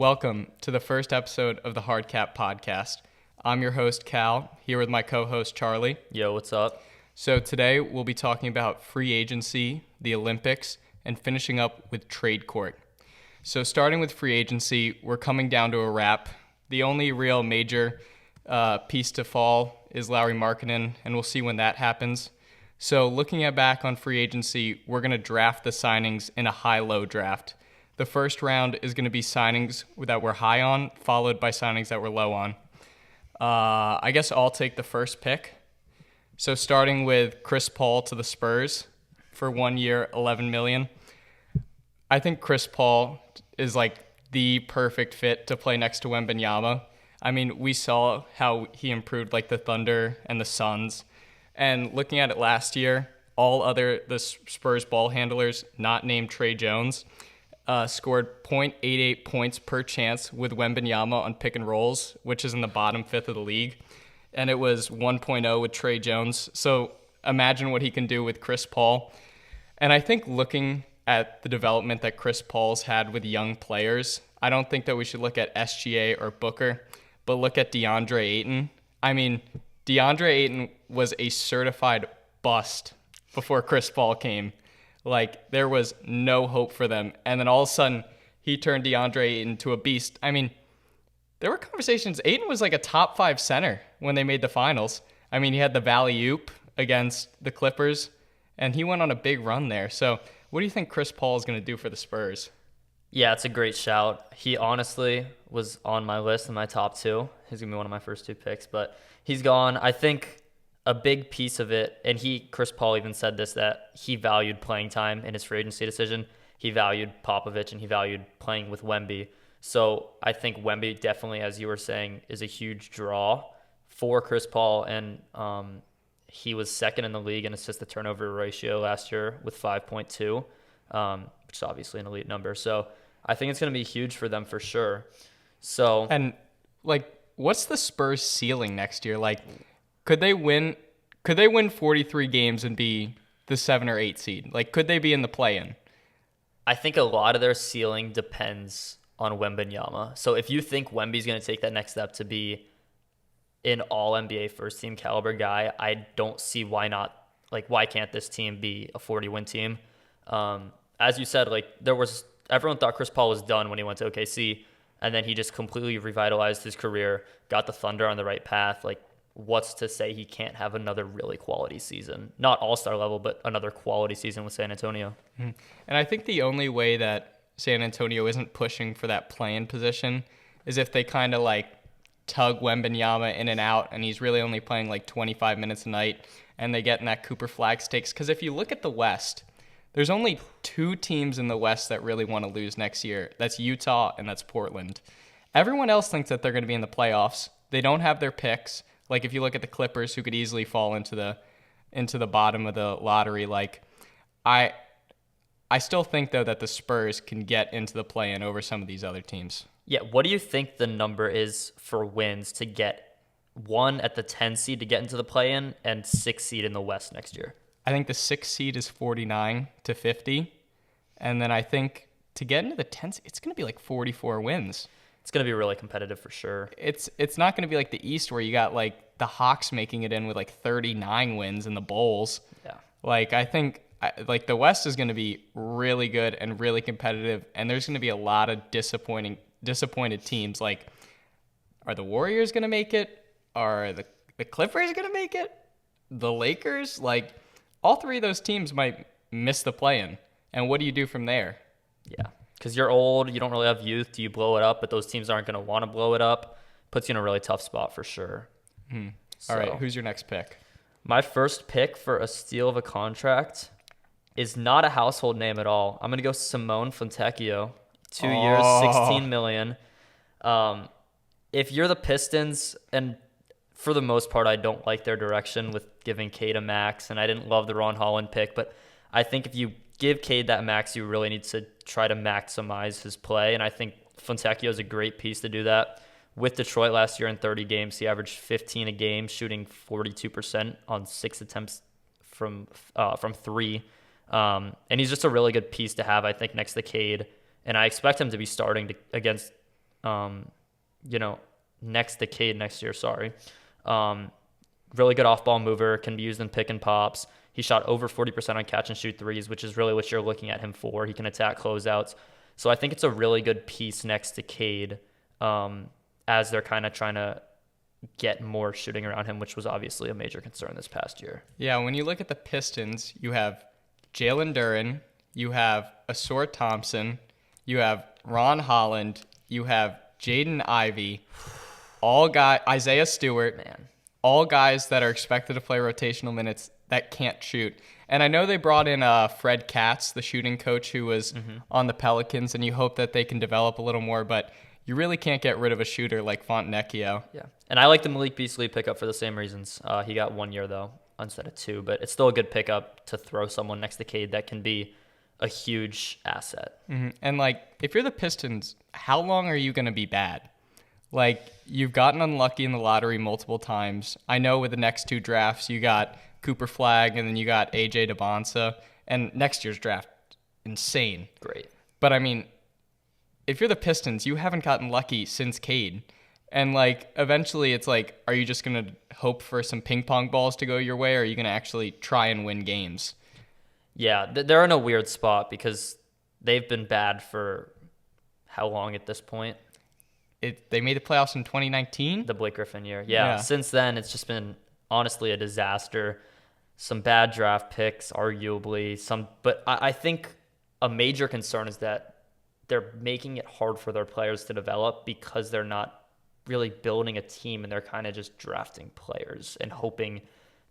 Welcome to the first episode of the Hardcap Podcast. I'm your host, Cal, here with my co-host, Charlie. Yo, what's up? So today we'll be talking about free agency, the Olympics, and finishing up with trade court. So starting with free agency, we're coming down to a wrap. The only real major piece to fall is Lauri Markkanen, and we'll see when that happens. So looking back on free agency, we're going to draft the signings in a high-low draft. The first round is going to be signings that we're high on, followed by signings that we're low on. I guess I'll take the first pick. So starting with Chris Paul to the Spurs for 1 year, $11 million. I think Chris Paul is like the perfect fit to play next to Wembanyama. I mean, we saw how he improved like the Thunder and the Suns. And looking at it last year, the Spurs ball handlers, not named Trey Jones, scored 0.88 points per chance with Wembanyama on pick and rolls, which is in the bottom fifth of the league. And it was 1.0 with Trey Jones. So imagine what he can do with Chris Paul. And I think looking at the development that Chris Paul's had with young players, I don't think that we should look at SGA or Booker, but look at DeAndre Ayton. I mean, DeAndre Ayton was a certified bust before Chris Paul came. Like, there was no hope for them. And then all of a sudden, he turned DeAndre Ayton into a beast. I mean, there were conversations. Ayton was like a top 5 center when they made the finals. I mean, he had the Valley-oop against the Clippers, and he went on a big run there. So what do you think Chris Paul is going to do for the Spurs? Yeah, it's a great shout. He honestly was on my list in my top 2. He's going to be one of my first 2 picks, but he's gone. I think a big piece of it, and Chris Paul even said this, that he valued playing time in his free agency decision. He valued Popovich, and he valued playing with Wemby. So I think Wemby definitely, as you were saying, is a huge draw for Chris Paul, and he was second in the league in assist-to-turnover ratio last year with 5.2, which is obviously an elite number. So I think it's going to be huge for them for sure. So, and like, what's the Spurs ceiling next year? Like, Could they win 43 games and be the 7 or 8 seed? Like, could they be in the play-in? I think a lot of their ceiling depends on Wembanyama. So if you think Wemby's going to take that next step to be an all-NBA first-team caliber guy, I don't see why not. Like, why can't this team be a 40-win team? As you said, like, everyone thought Chris Paul was done when he went to OKC, and then he just completely revitalized his career, got the Thunder on the right path. Like, what's to say he can't have another really quality season? Not all-star level, but another quality season with San Antonio. Mm-hmm. And I think the only way that San Antonio isn't pushing for that play-in position is if they kind of like tug Wembanyama in and out, and he's really only playing like 25 minutes a night, and they get in that Cooper Flag stakes. Because if you look at the West, there's only 2 teams in the West that really want to lose next year. That's Utah and that's Portland. Everyone else thinks that they're going to be in the playoffs. They don't have their picks. Like, if you look at the Clippers, who could easily fall into the bottom of the lottery, like, I still think, though, that the Spurs can get into the play-in over some of these other teams. Yeah, what do you think the number is for wins to get 1 at the 10 seed to get into the play-in and 6 seed in the West next year? I think the 6 seed is 49 to 50, and then I think to get into the 10 seed, it's going to be like 44 wins. It's going to be really competitive for sure. It's not going to be like the East where you got like the Hawks making it in with like 39 wins in the Bulls. Yeah. Like, I think like the West is going to be really good and really competitive, and there's going to be a lot of disappointed teams. Like, are the Warriors going to make it? Are the Clippers going to make it? The Lakers? Like, all 3 of those teams might miss the play-in. And what do you do from there? Yeah. Because you're old, you don't really have youth. Do you blow it up? But those teams aren't going to want to blow it up. Puts you in a really tough spot for sure. All right, who's your next pick? My first pick for a steal of a contract is not a household name at all. I'm going to go Simone Fontecchio. 2 years, $16 million. If you're the Pistons, and for the most part, I don't like their direction with giving Cade a max, and I didn't love the Ron Holland pick, but I think if you give Cade that max, you really need to try to maximize his play, and I think Fontecchio is a great piece to do that. With Detroit last year in 30 games, he averaged 15 a game, shooting 42% on 6 attempts from 3. And he's just a really good piece to have, I think, next to Cade. And I expect him to be starting against you know, next decade, next year, sorry. Really good off-ball mover, can be used in pick and pops. He shot over 40% on catch and shoot threes, which is really what you're looking at him for. He can attack closeouts. So I think it's a really good piece next to Cade, as they're kind of trying to get more shooting around him, which was obviously a major concern this past year. Yeah, when you look at the Pistons, you have Jalen Duren, you have Asor Thompson, you have Ron Holland, you have Jaden Ivey, Isaiah Stewart, Man. all guys that are expected to play rotational minutes that can't shoot. And I know they brought in Fred Katz, the shooting coach who was on the Pelicans, and you hope that they can develop a little more, but you really can't get rid of a shooter like Fontenecchio. Yeah, and I like the Malik Beasley pickup for the same reasons. He got 1 year, though, instead of 2, but it's still a good pickup to throw someone next to Cade that can be a huge asset. Mm-hmm. And, like, if you're the Pistons, how long are you going to be bad? Like, you've gotten unlucky in the lottery multiple times. I know with the next 2 drafts, you got Cooper Flagg and then you got AJ DeBonsa. And next year's draft, insane. Great. But, I mean, if you're the Pistons, you haven't gotten lucky since Cade. And, like, eventually it's like, are you just going to hope for some ping pong balls to go your way, or are you going to actually try and win games? Yeah, they're in a weird spot because they've been bad for how long at this point? They made the playoffs in 2019? The Blake Griffin year. Yeah. Since then, it's just been, honestly, a disaster. Some bad draft picks, arguably. But I think a major concern is that they're making it hard for their players to develop because they're not really building a team, and they're kind of just drafting players and hoping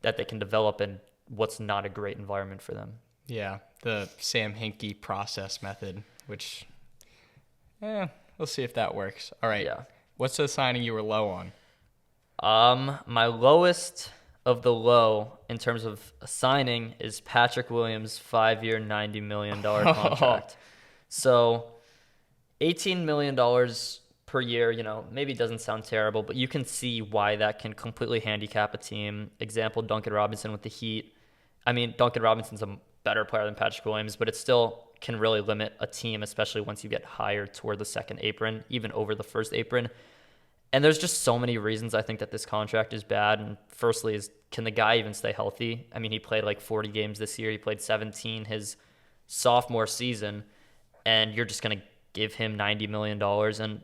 that they can develop in what's not a great environment for them. Yeah, the Sam Hinkie process method, which, we'll see if that works. All right. Yeah. What's the signing you were low on? My lowest of the low in terms of a signing is Patrick Williams' 5-year, $90 million contract. So $18 million per year, maybe doesn't sound terrible, but you can see why that can completely handicap a team. Example, Duncan Robinson with the Heat. I mean, Duncan Robinson's a better player than Patrick Williams, but it still can really limit a team, especially once you get higher toward the second apron, even over the first apron. And there's just so many reasons I think that this contract is bad. And firstly is, can the guy even stay healthy? I mean, he played like 40 games this year. He played 17 his sophomore season, and you're just going to give him $90 million. And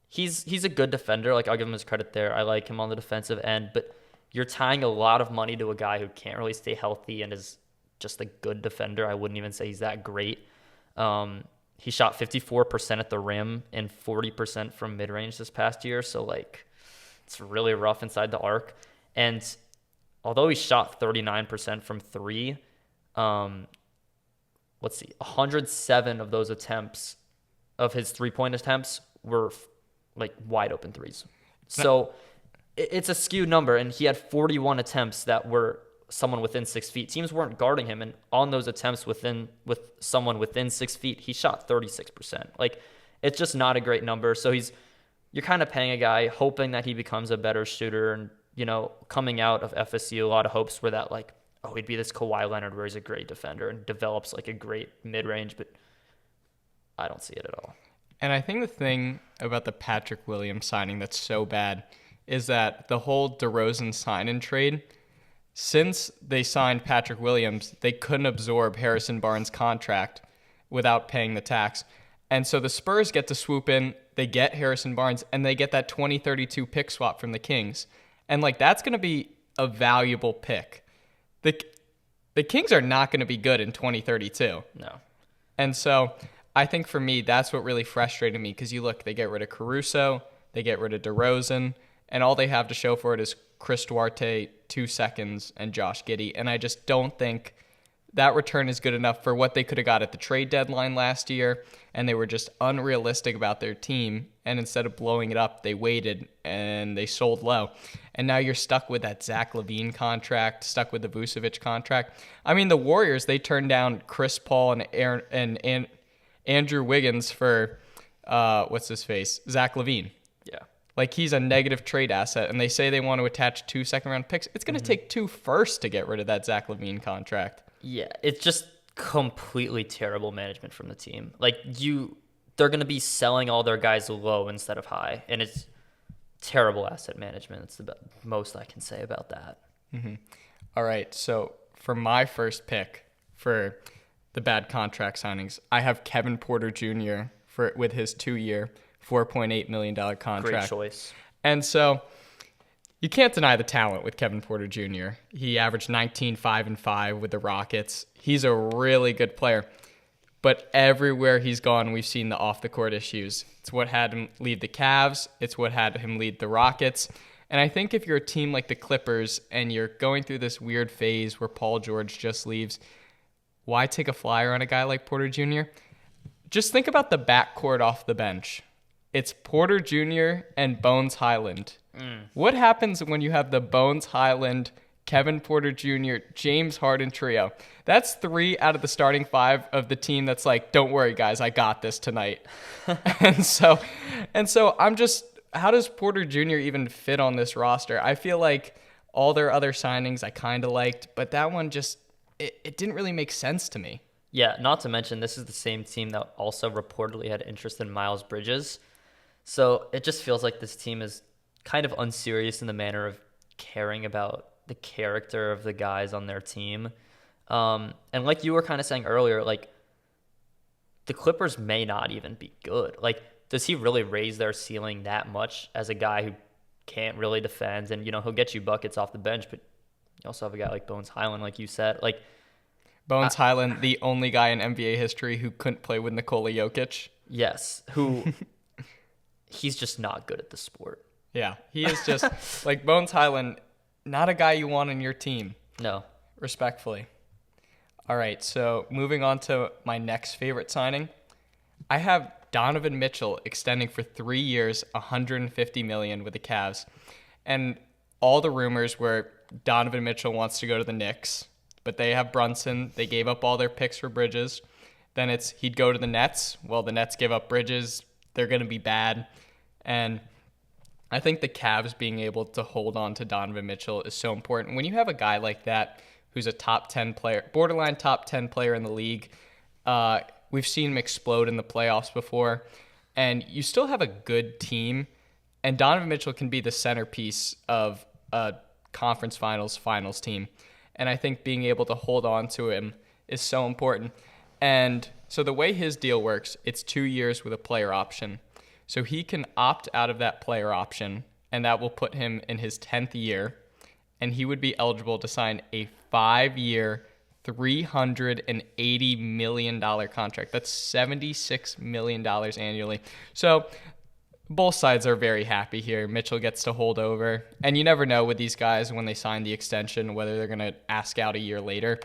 he's a good defender. Like, I'll give him his credit there. I like him on the defensive end, but you're tying a lot of money to a guy who can't really stay healthy and is just a good defender. I wouldn't even say he's that great. He shot 54% at the rim and 40% from mid-range this past year. So, like, it's really rough inside the arc. And although he shot 39% from 3, 107 of those attempts, of his three-point attempts, were like wide open threes. So it's a skewed number, and he had 41 attempts that were someone within 6 feet. Teams weren't guarding him, and on those attempts with someone within 6 feet, he shot 36%. Like, it's just not a great number. So you're kind of paying a guy hoping that he becomes a better shooter, and coming out of FSU, a lot of hopes were that, like, oh, he'd be this Kawhi Leonard where he's a great defender and develops like a great mid-range, but I don't see it at all. And I think the thing about the Patrick Williams signing that's so bad is that the whole DeRozan sign-in trade, since they signed Patrick Williams, they couldn't absorb Harrison Barnes' contract without paying the tax. And so the Spurs get to swoop in, they get Harrison Barnes, and they get that 2032 pick swap from the Kings. And, like, that's going to be a valuable pick. The Kings are not going to be good in 2032. No. And so I think for me, that's what really frustrated me, because they get rid of Caruso, they get rid of DeRozan, and all they have to show for it is Chris Duarte, 2 seconds, and Josh Giddey. And I just don't think that return is good enough for what they could have got at the trade deadline last year, and they were just unrealistic about their team. And instead of blowing it up, they waited and they sold low. And now you're stuck with that Zach LaVine contract, stuck with the Vucevic contract. I mean, the Warriors, they turned down Chris Paul and Andrew Wiggins for, Zach LaVine. Yeah. Like, he's a negative trade asset, and they say they want to attach 2 second-round picks. It's going to take 2 firsts to get rid of that Zach LaVine contract. Yeah, it's just completely terrible management from the team. Like, they're going to be selling all their guys low instead of high, and it's terrible asset management. It's the most I can say about that. All right, so for my first pick for the bad contract signings, I have Kevin Porter Jr. with his 2-year, $4.8 million contract. Great choice. And so you can't deny the talent with Kevin Porter Jr. He averaged 19, 5, and 5 with the Rockets. He's a really good player. But everywhere he's gone, we've seen the off-the-court issues. It's what had him leave the Cavs. It's what had him lead the Rockets. And I think if you're a team like the Clippers and you're going through this weird phase where Paul George just leaves, why take a flyer on a guy like Porter Jr.? Just think about the backcourt off the bench. It's Porter Jr. and Bones Highland. What happens when you have the Bones Highland, Kevin Porter Jr., James Harden trio? That's 3 out of the starting 5 of the team that's like, don't worry, guys, I got this tonight. and so I'm just, how does Porter Jr. even fit on this roster? I feel like all their other signings I kind of liked, but that one just, it didn't really make sense to me. Yeah, not to mention this is the same team that also reportedly had interest in Miles Bridges. So it just feels like this team is kind of unserious in the manner of caring about the character of the guys on their team. And like you were kind of saying earlier, like the Clippers may not even be good. Like, does he really raise their ceiling that much as a guy who can't really defend? And, he'll get you buckets off the bench, but you also have a guy like Bones Highland, like you said. Like Bones Highland, the only guy in NBA history who couldn't play with Nikola Jokic. Yes, who he's just not good at the sport. Yeah, he is just like Bones Highland, not a guy you want on your team. No. Respectfully. All right, so moving on to my next favorite signing. I have Donovan Mitchell extending for 3 years, $150 million with the Cavs. And all the rumors were Donovan Mitchell wants to go to the Knicks, but they have Brunson. They gave up all their picks for Bridges. Then it's he'd go to the Nets. Well, the Nets give up Bridges. They're going to be bad. And I think the Cavs being able to hold on to Donovan Mitchell is so important. When you have a guy like that who's a top 10 player, borderline top 10 player in the league, we've seen him explode in the playoffs before, and you still have a good team, and Donovan Mitchell can be the centerpiece of a conference finals team. And I think being able to hold on to him is so important. And so the way his deal works, it's 2 years with a player option. So he can opt out of that player option, and that will put him in his 10th year, and he would be eligible to sign a 5-year, $380 million contract. That's $76 million annually. So both sides are very happy here. Mitchell gets to hold over, and you never know with these guys when they sign the extension whether they're going to ask out a year later.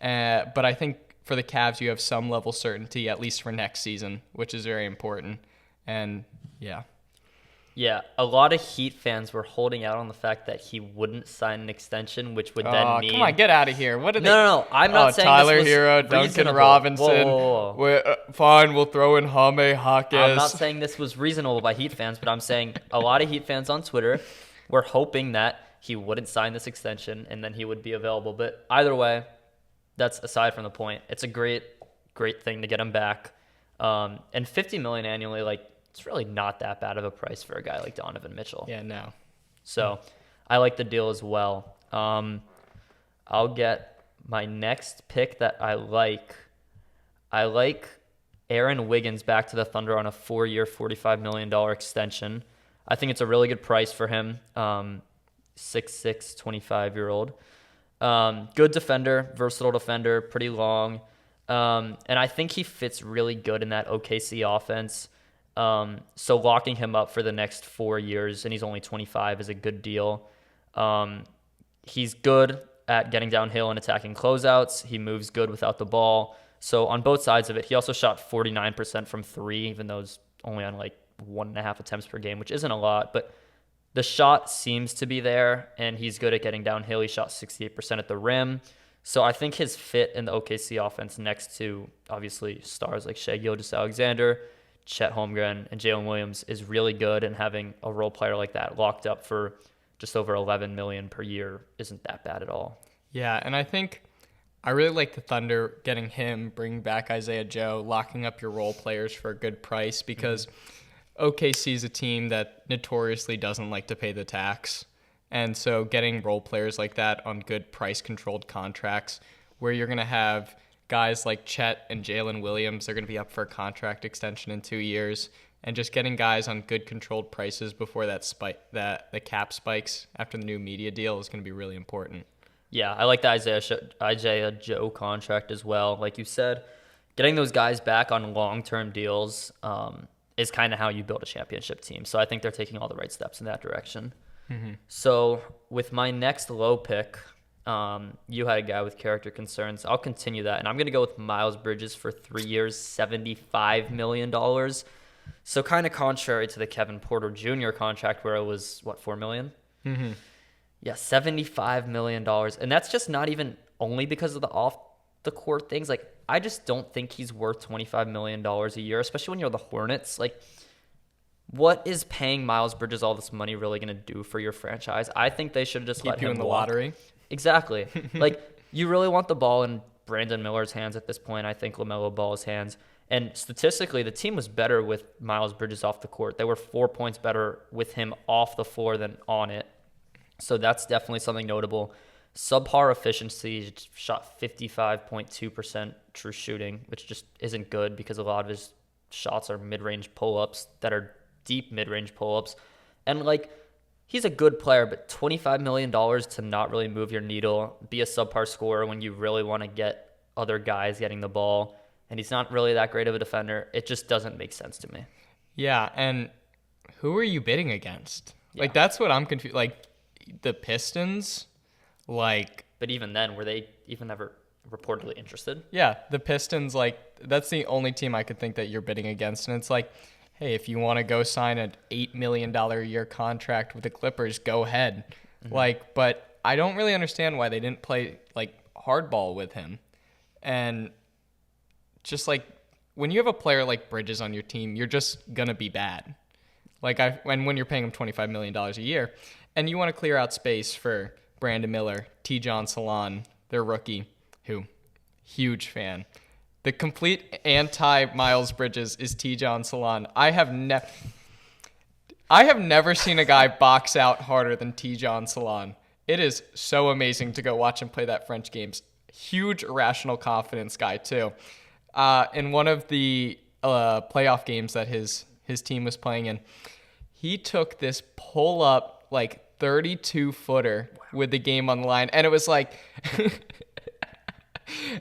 But I think for the Cavs, you have some level certainty, at least for next season, which is very important. And yeah, a lot of Heat fans were holding out on the fact that he wouldn't sign an extension, which would then mean... Come on, get out of here. What did No, I'm not saying Tyler this was Hero, Duncan reasonable. Robinson. Whoa. Fine, we'll throw in Jaime Jaquez. I'm not saying this was reasonable by Heat fans, but I'm saying a lot of Heat fans on Twitter were hoping that he wouldn't sign this extension and then he would be available. But either way, that's aside from the point. It's a great thing to get him back. And $50 million annually, it's really not that bad of a price for a guy like Donovan Mitchell. Yeah, no. So I like the deal as well. I'll get my next pick that I like. I like Aaron Wiggins back to the Thunder on a 4-year, $45 million extension. I think it's a really good price for him. 6'6", 25-year-old. Good defender, versatile defender, pretty long. And I think he fits really good in that OKC offense. So locking him up for the next 4 years, and he's only 25, is a good deal. He's good at getting downhill and attacking closeouts. He moves good without the ball. So on both sides of it, he also shot 49% from 3, even though it's only on 1.5 attempts per game, which isn't a lot, but the shot seems to be there, and he's good at getting downhill. He shot 68% at the rim. So I think his fit in the OKC offense next to, obviously, stars like Shai Gilgeous-Alexander, Chet Holmgren, and Jalen Williams is really good, and having a role player like that locked up for just over $11 million per year isn't that bad at all. Yeah, and I think I really like the Thunder getting him, bringing back Isaiah Joe, locking up your role players for a good price because OKC is a team that notoriously doesn't like to pay the tax. And so getting role players like that on good price-controlled contracts where you're going to have guys like Chet and Jalen Williams, they're going to be up for a contract extension in 2 years, and just getting guys on good controlled prices before that the cap spikes after the new media deal is going to be really important. Yeah, I like the Isaiah Joe contract as well. Like you said, getting those guys back on long-term deals is kind of how you build a championship team. So I think they're taking all the right steps in that direction. Mm-hmm. So with my next low pick, you had a guy with character concerns. I'll continue that, and I'm going to go with Miles Bridges for 3 years, $75 million. So kind of contrary to the Kevin Porter Jr. contract where it was, $4 million? Mm-hmm. Yeah, $75 million. And that's just not even only because of the off-the-court things. Like, I just don't think he's worth $25 million a year, especially when you're the Hornets. Like, what is paying Miles Bridges all this money really going to do for your franchise? I think they should have just let him keep you in the walk. lottery. Exactly. Like, you really want the ball in Brandon Miller's hands at this point. I think LaMelo Ball's hands. And statistically, the team was better with Miles Bridges off the court. They were 4 points better with him off the floor than on it. So that's definitely something notable. Subpar efficiency, shot 55.2% true shooting, which just isn't good because a lot of his shots are mid-range pull-ups that are deep mid-range pull-ups. And, like, he's a good player, but $25 million to not really move your needle, be a subpar scorer when you really want to get other guys getting the ball, and he's not really that great of a defender, it just doesn't make sense to me. Yeah, and who are you bidding against? Yeah. Like, that's what I'm confused. Like, the Pistons, like... But even then, were they even ever reportedly interested? Yeah, the Pistons, like, that's the only team I could think that you're bidding against. And it's like, hey, if you want to go sign an $8 million a year contract with the Clippers, go ahead. Mm-hmm. Like, but I don't really understand why they didn't play, like, hardball with him. And just, like, when you have a player like Bridges on your team, you're just going to be bad. Like, when you're paying him $25 million a year, and you want to clear out space for Brandon Miller, T-John Salon, their rookie, who, huge fan. The complete anti-Miles Bridges is T-John Salon. I have never seen a guy box out harder than T-John Salon. It is so amazing to go watch him play that French games. Huge irrational confidence guy, too. In one of the playoff games that his team was playing in, he took this pull-up, like, 32-footer with the game on the line. And it was like...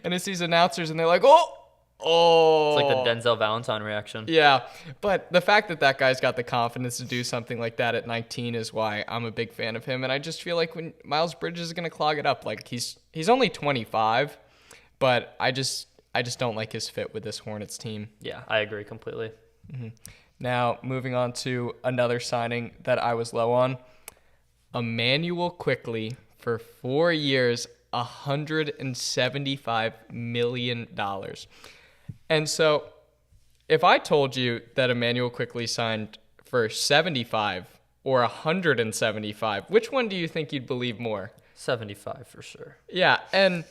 and it's these announcers, and they're like, oh! It's like the Denzel Valentine reaction. Yeah, but the fact that that guy's got the confidence to do something like that at 19 is why I'm a big fan of him. And I just feel like when Miles Bridges is going to clog it up, like he's only 25, but I just don't like his fit with this Hornets team. Yeah, I agree completely. Mm-hmm. Now, moving on to another signing that I was low on. Immanuel Quickley for 4 years, $175 million. And so if I told you that Immanuel Quickley signed for 75 or 175, which one do you think you'd believe more? 75 for sure. Yeah, and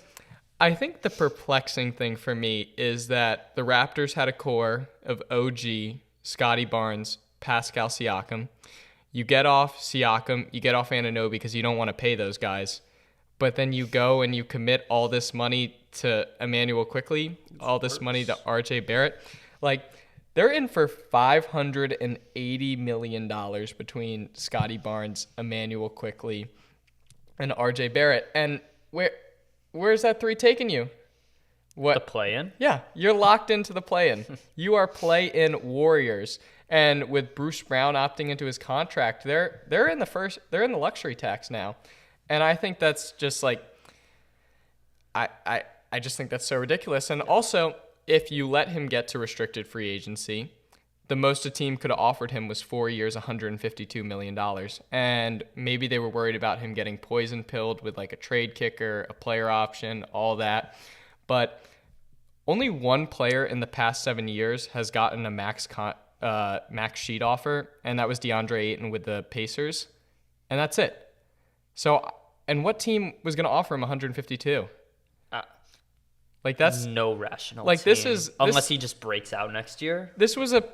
I think the perplexing thing for me is that the Raptors had a core of OG, Scotty Barnes, Pascal Siakam. You get off Siakam, you get off Anunoby because you don't want to pay those guys. But then you go and you commit all this money to Immanuel Quickley, all this money to RJ Barrett. Like, they're in for $580 million between Scotty Barnes, Immanuel Quickley, and RJ Barrett. And where's that three taking you? What? The play-in? Yeah, you're locked into the play-in. You are play-in warriors. And with Bruce Brown opting into his contract, they're in the luxury tax now. And I think that's just like I just think that's so ridiculous. And also, if you let him get to restricted free agency, the most a team could have offered him was 4 years, $152 million. And maybe they were worried about him getting poison pilled with like a trade kicker, a player option, all that. But only one player in the past 7 years has gotten a max sheet offer, and that was DeAndre Ayton with the Pacers. And that's it. So, and what team was going to offer him 152? Like that's no rational like team, this unless he just breaks out next year. This was an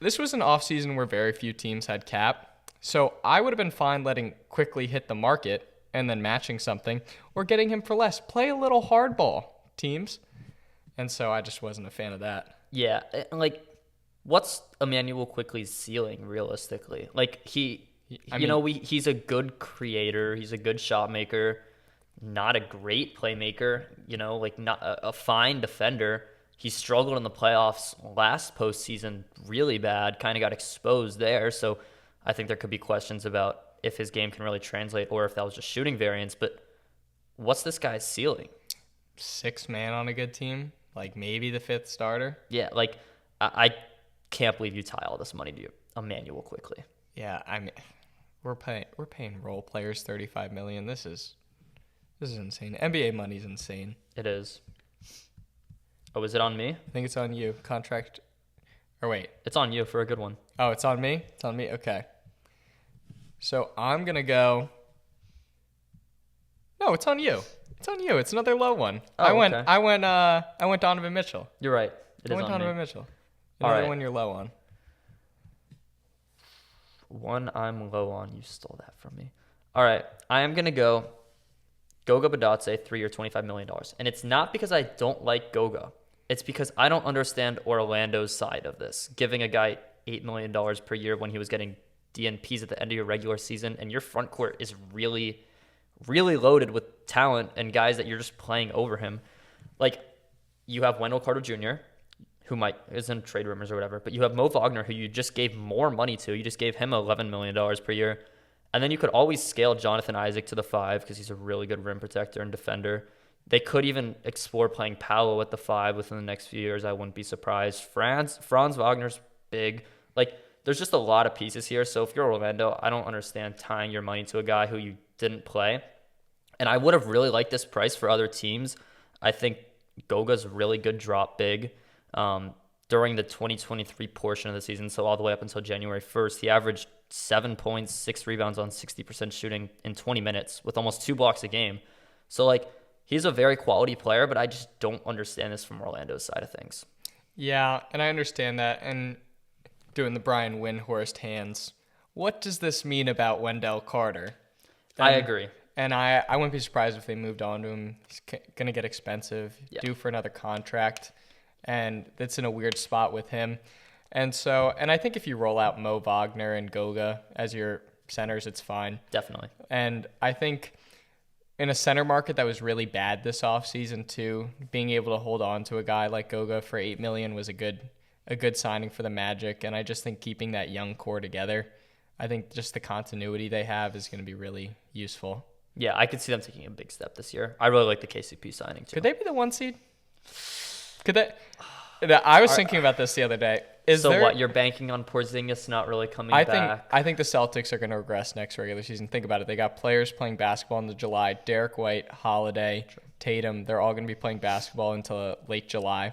offseason where very few teams had cap. So I would have been fine letting quickly hit the market and then matching something or getting him for less. Play a little hardball, teams. And so I just wasn't a fan of that. Yeah, like what's Emmanuel Quickly's ceiling realistically? Like he's a good creator, he's a good shot maker, not a great playmaker, like not a fine defender. He struggled in the playoffs last postseason really bad, kind of got exposed there. So I think there could be questions about if his game can really translate or if that was just shooting variance. But what's this guy's ceiling? 6 man on a good team, like maybe the 5th starter. Yeah, like I can't believe you tie all this money to Emmanuel Quickly. Yeah, I mean, we're paying role players $35 million. This is insane. NBA money's insane. It is. Oh, is it on me? I think it's on you. Contract. Or wait. It's on you for a good one. Oh, it's on me? It's on me? Okay. So I'm going to go. No, it's on you. It's on you. It's another low one. Oh, okay. I went Donovan Mitchell. You're right. It I is went on Donovan me. Mitchell. All Another right. one you're low on. One I'm low on. You stole that from me. All right. I am going to go Goga Badatse, 3-year, $25 million. And it's not because I don't like Goga. It's because I don't understand Orlando's side of this. Giving a guy $8 million per year when he was getting DNPs at the end of your regular season, and your front court is really, really loaded with talent and guys that you're just playing over him. Like, you have Wendell Carter Jr., who is in trade rumors or whatever, but you have Mo Wagner, who you just gave more money to. You just gave him $11 million per year. And then you could always scale Jonathan Isaac to the 5 because he's a really good rim protector and defender. They could even explore playing Paolo at the 5 within the next few years. I wouldn't be surprised. Franz Wagner's big. Like, there's just a lot of pieces here. So if you're Orlando, I don't understand tying your money to a guy who you didn't play. And I would have really liked this price for other teams. I think Goga's really good drop big. During the 2023 portion of the season, so all the way up until January 1st, he averaged 7 points, 6 rebounds on 60% shooting in 20 minutes with almost 2 blocks a game. So, like, he's a very quality player, but I just don't understand this from Orlando's side of things. Yeah, and I understand that. And doing the Brian Windhorst hands, what does this mean about Wendell Carter? I agree. And I wouldn't be surprised if they moved on to him. He's going to get expensive, due for another contract. And that's in a weird spot with him. And I think if you roll out Mo Wagner and Goga as your centers, it's fine. Definitely. And I think in a center market that was really bad this offseason too, being able to hold on to a guy like Goga for $8 million was a good signing for the Magic. And I just think keeping that young core together, I think just the continuity they have is going to be really useful. Yeah, I could see them taking a big step this year. I really like the KCP signing too. Could they be the 1 seed? Could they? I was thinking about this the other day. What, you're banking on Porzingis not really coming back? I think the Celtics are going to regress next regular season. Think about it. They got players playing basketball in July. Derek White, Holiday, Tatum, they're all going to be playing basketball until late July.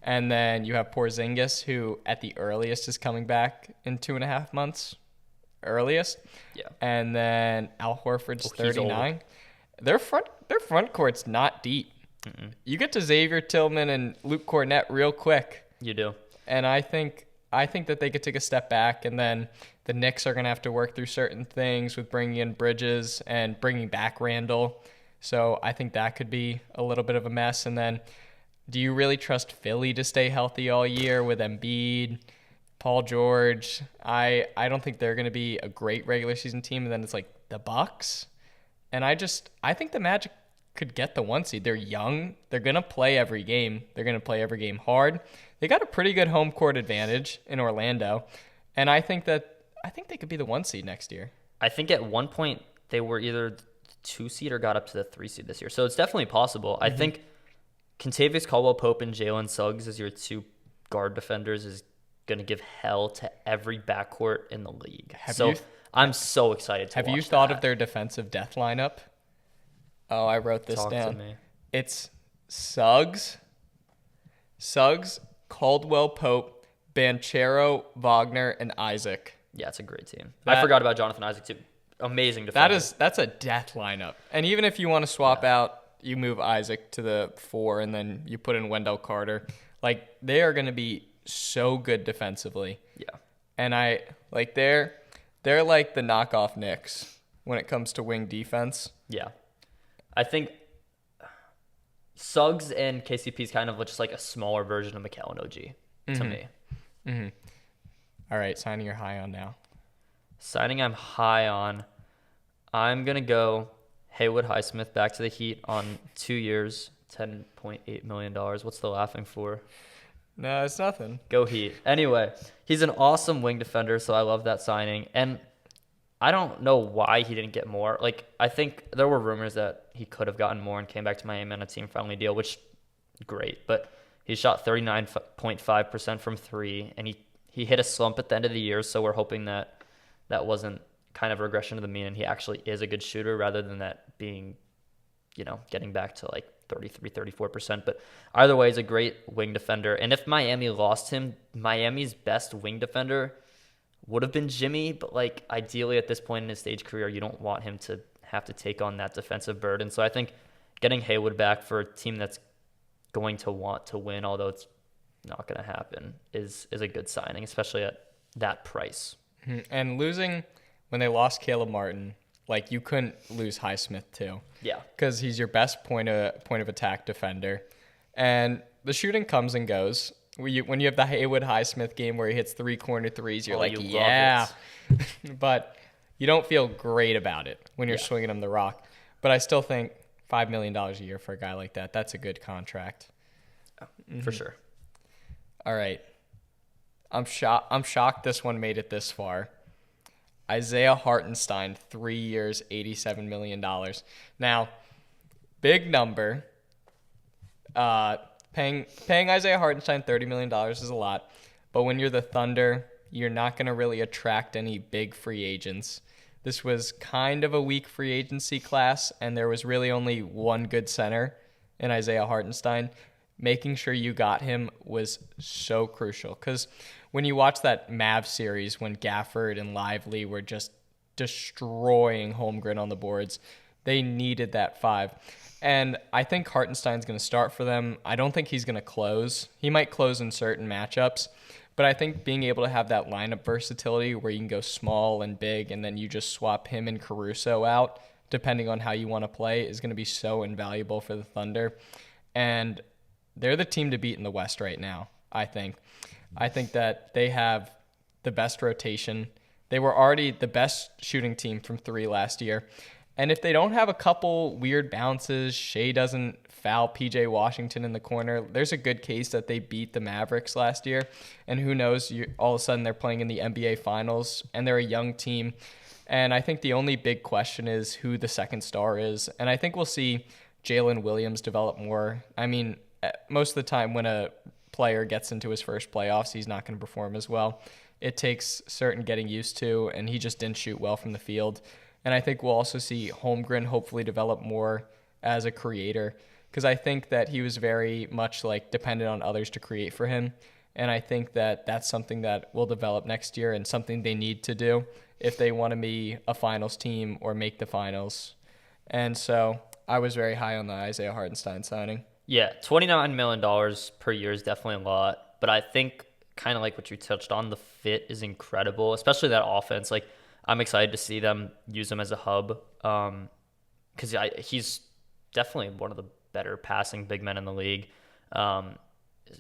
And then you have Porzingis, who at the earliest is coming back in 2.5 months. Earliest. Yeah. And then Al Horford's 39. Their front court's not deep. Mm-mm. You get to Xavier Tillman and Luke Cornett real quick. You do. And I think that they could take a step back, and then the Knicks are going to have to work through certain things with bringing in Bridges and bringing back Randall. So I think that could be a little bit of a mess. And then do you really trust Philly to stay healthy all year with Embiid, Paul George? I don't think they're going to be a great regular season team. And then it's like the Bucks. And I think the Magic could get the 1 seed. They're young. They're going to play every game. They're going to play every game hard. They got a pretty good home court advantage in Orlando. And I think they could be the 1 seed next year. I think at one point they were either the 2 seed or got up to the 3 seed this year. So it's definitely possible. Mm-hmm. I think Kentavious Caldwell-Pope and Jalen Suggs as your 2 guard defenders is going to give hell to every backcourt in the league. I'm so excited to watch that. Have you thought of their defensive death lineup? Oh, I wrote this down. Talk to me. It's Suggs, Caldwell-Pope, Banchero, Wagner, and Isaac. Yeah, it's a great team. I forgot about Jonathan Isaac too. Amazing defender. That's a death lineup. And even if you want to swap out, you move Isaac to the 4, and then you put in Wendell Carter. Like, they are going to be so good defensively. Yeah. And they're like the knockoff Knicks when it comes to wing defense. Yeah. I think Suggs and KCP is kind of just like a smaller version of Mikal and OG to me. Mm-hmm. All right, signing you're high on now. Signing I'm high on. I'm going to go Haywood Highsmith back to the Heat on 2 years, $10.8 million. What's the laughing for? No, it's nothing. Go Heat. Anyway, he's an awesome wing defender, so I love that signing. And I don't know why he didn't get more. Like, I think there were rumors that he could have gotten more and came back to Miami on a team-friendly deal, which, great. But he shot 39.5% from 3, and he hit a slump at the end of the year, so we're hoping that wasn't kind of a regression to the mean, and he actually is a good shooter rather than that being, getting back to like 33, 34%. But either way, he's a great wing defender. And if Miami lost him, Miami's best wing defender would have been Jimmy. But like ideally at this point in his stage career, you don't want him to have to take on that defensive burden. So I think getting Haywood back for a team that's going to want to win, although it's not going to happen, is a good signing, especially at that price. And losing when they lost Caleb Martin, like you couldn't lose Highsmith too. Yeah. Because he's your best point of attack defender. And the shooting comes and goes. When you have the Haywood Highsmith game where he hits 3 corner threes, you're like, yeah. But you don't feel great about it when you're swinging him the rock. But I still think $5 million a year for a guy like that, that's a good contract. For sure. All right. I'm shocked this one made it this far. Isaiah Hartenstein, 3 years, $87 million. Now, big number. Paying Isaiah Hartenstein $30 million is a lot. But when you're the Thunder, you're not going to really attract any big free agents. This was kind of a weak free agency class, and there was really only one good center in Isaiah Hartenstein. Making sure you got him was so crucial because when you watch that Mavs series when Gafford and Lively were just destroying Holmgren on the boards, they needed that 5. And I think Hartenstein's going to start for them. I don't think he's going to close. He might close in certain matchups, but I think being able to have that lineup versatility where you can go small and big and then you just swap him and Caruso out depending on how you want to play is going to be so invaluable for the Thunder. And they're the team to beat in the West right now, I think. I think that they have the best rotation. They were already the best shooting team from 3 last year. And if they don't have a couple weird bounces, Shea doesn't foul PJ Washington in the corner, there's a good case that they beat the Mavericks last year. And who knows, all of a sudden they're playing in the NBA Finals, and they're a young team. And I think the only big question is who the second star is. And I think we'll see Jalen Williams develop more. I mean, most of the time when a player gets into his first playoffs, he's not going to perform as well. It takes certain getting used to, and he just didn't shoot well from the field. And I think we'll also see Holmgren hopefully develop more as a creator because I think that he was very much like dependent on others to create for him. And I think that that's something that will develop next year and something they need to do if they want to be a finals team or make the finals. And so I was very high on the Isaiah Hartenstein signing. Yeah, $29 million per year is definitely a lot. But I think kind of like what you touched on, the fit is incredible, especially that offense. Like, I'm excited to see them use him as a hub because he's definitely one of the better passing big men in the league and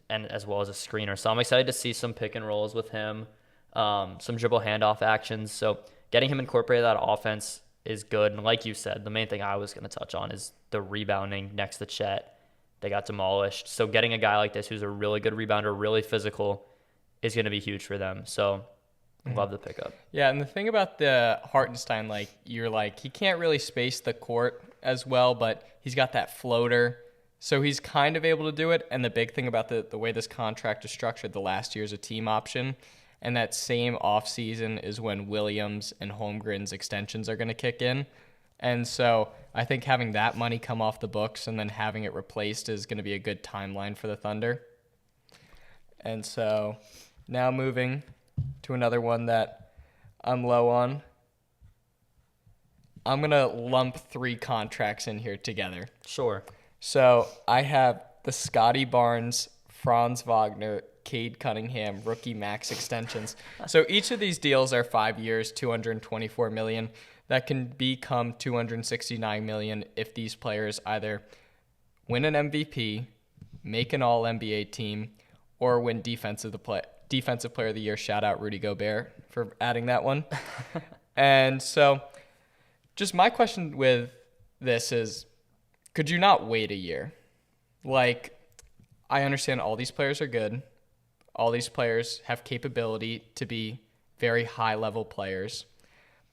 as well as a screener. So I'm excited to see some pick and rolls with him, some dribble handoff actions. So getting him incorporated that offense is good. And like you said, the main thing I was going to touch on is the rebounding next to Chet. They got demolished. So getting a guy like this who's a really good rebounder, really physical, is going to be huge for them. So love the pickup. Yeah, and the thing about the Hartenstein, he can't really space the court as well, but he's got that floater. So he's kind of able to do it. And the big thing about the way this contract is structured, the last year is a team option. And that same offseason is when Williams and Holmgren's extensions are going to kick in. And so I think having that money come off the books and then having it replaced is going to be a good timeline for the Thunder. And so now moving to another one that I'm low on. I'm going to lump 3 contracts in here together. Sure. So I have the Scotty Barnes, Franz Wagner, Cade Cunningham rookie max extensions. So each of these deals are 5 years, $224 million. That can become $269 million if these players either win an MVP, make an All-NBA team, or win Defensive Player of the Year. Shout out Rudy Gobert for adding that one. And so just my question with this is, could you not wait a year? Like, I understand all these players are good. All these players have capability to be very high-level players.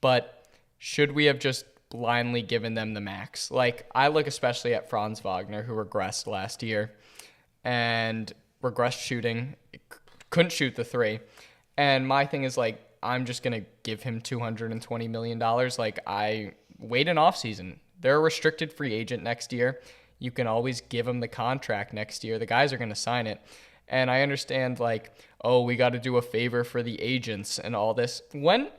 But should we have just blindly given them the max? Like, I look especially at Franz Wagner, who regressed last year and regressed shooting, couldn't shoot the 3. And my thing is, like, I'm just going to give him $220 million. Like, I wait an offseason. They're a restricted free agent next year. You can always give them the contract next year. The guys are going to sign it. And I understand, like, oh, we got to do a favor for the agents and all this. When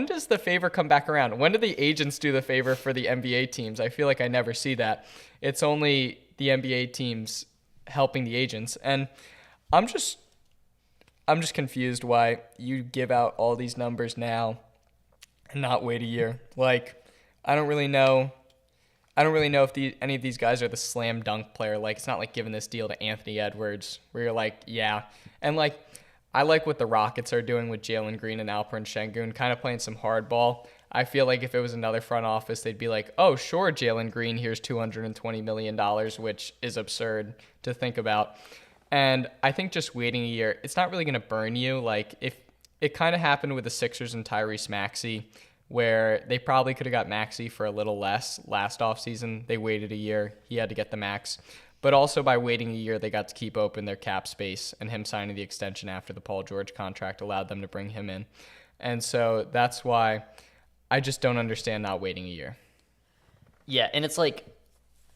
does the favor come back around? When do the agents do the favor for the NBA teams? I feel like I never see that. It's only the NBA teams helping the agents. And I'm just confused why you give out all these numbers now and not wait a year. Like, I don't really know if any of these guys are the slam dunk player. Like, it's not like giving this deal to Anthony Edwards where you're like, yeah. And, like, I like what the Rockets are doing with Jalen Green and Alperen Şengün, kind of playing some hardball. I feel like if it was another front office, they'd be like, oh, sure, Jalen Green, here's $220 million, which is absurd to think about. And I think just waiting a year, it's not really going to burn you. Like, if it kind of happened with the Sixers and Tyrese Maxey, where they probably could have got Maxey for a little less last offseason. They waited a year. He had to get the max. But also by waiting a year, they got to keep open their cap space, and him signing the extension after the Paul George contract allowed them to bring him in. And so that's why I just don't understand not waiting a year. Yeah, and it's like,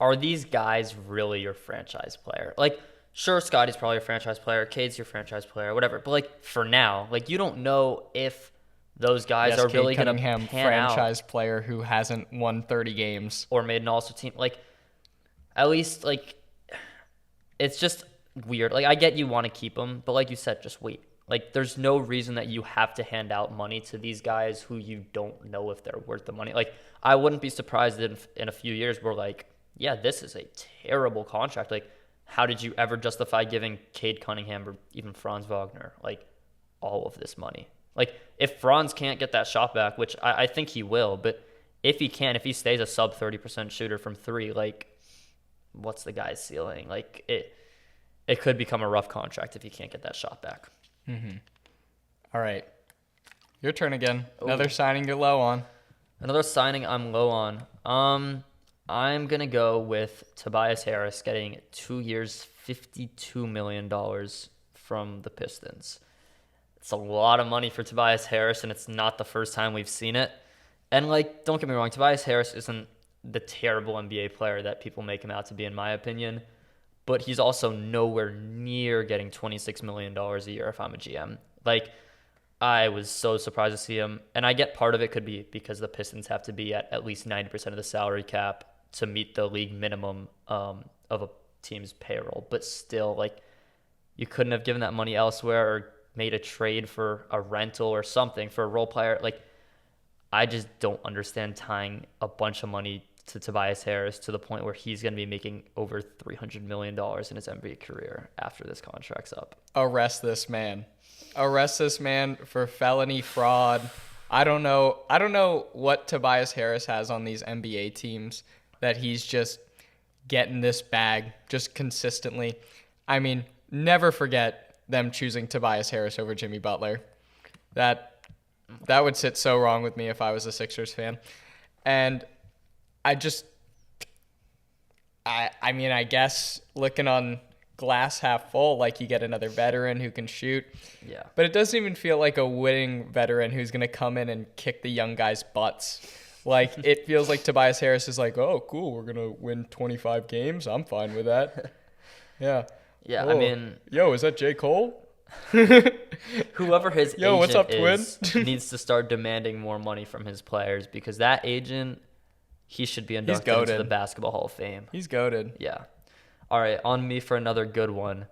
are these guys really your franchise player? Like, sure, Scotty's probably your franchise player, Cade's your franchise player, whatever. But, like, for now, like, you don't know if those guys are really going to pan franchise out. Player who hasn't won 30 games. Or made an all-star team. Like, at least, like, it's just weird. Like, I get you want to keep them, but like you said, just wait. Like, there's no reason that you have to hand out money to these guys who you don't know if they're worth the money. Like, I wouldn't be surprised if in a few years we're like, yeah, this is a terrible contract. Like, how did you ever justify giving Cade Cunningham or even Franz Wagner, like, all of this money? Like, if Franz can't get that shot back, which I think he will, but if he can, if he stays a sub 30% shooter from 3, like, what's the guy's ceiling? Like, it could become a rough contract if he can't get that shot back. Mm-hmm. All right. Your turn again. Another signing you're low on. Another signing I'm low on. I'm going to go with Tobias Harris getting 2 years, $52 million from the Pistons. It's a lot of money for Tobias Harris, and it's not the first time we've seen it. And, like, don't get me wrong, Tobias Harris isn't the terrible NBA player that people make him out to be, in my opinion. But he's also nowhere near getting $26 million a year if I'm a GM. Like, I was so surprised to see him. And I get part of it could be because the Pistons have to be at least 90% of the salary cap to meet the league minimum of a team's payroll. But still, like, you couldn't have given that money elsewhere or made a trade for a rental or something for a role player. Like, I just don't understand tying a bunch of money to Tobias Harris to the point where he's going to be making over $300 million in his NBA career after this contract's up. Arrest this man. Arrest this man for felony fraud. I don't know what Tobias Harris has on these NBA teams that he's just getting this bag just consistently. I mean, never forget them choosing Tobias Harris over Jimmy Butler. That would sit so wrong with me if I was a Sixers fan. And I mean, I guess looking on glass half full, like, you get another veteran who can shoot. Yeah. But it doesn't even feel like a winning veteran who's going to come in and kick the young guys' butts. Like, it feels like Tobias Harris is like, oh, cool, we're going to win 25 games. I'm fine with that. Yeah. Yeah, oh, I mean... Yo, is that J. Cole? whoever his Yo, what's agent up, twin? is needs to start demanding more money from his players because that agent, he should be inducted into the goated. Basketball Hall of Fame. He's goated. Yeah. All right, on me for another good one.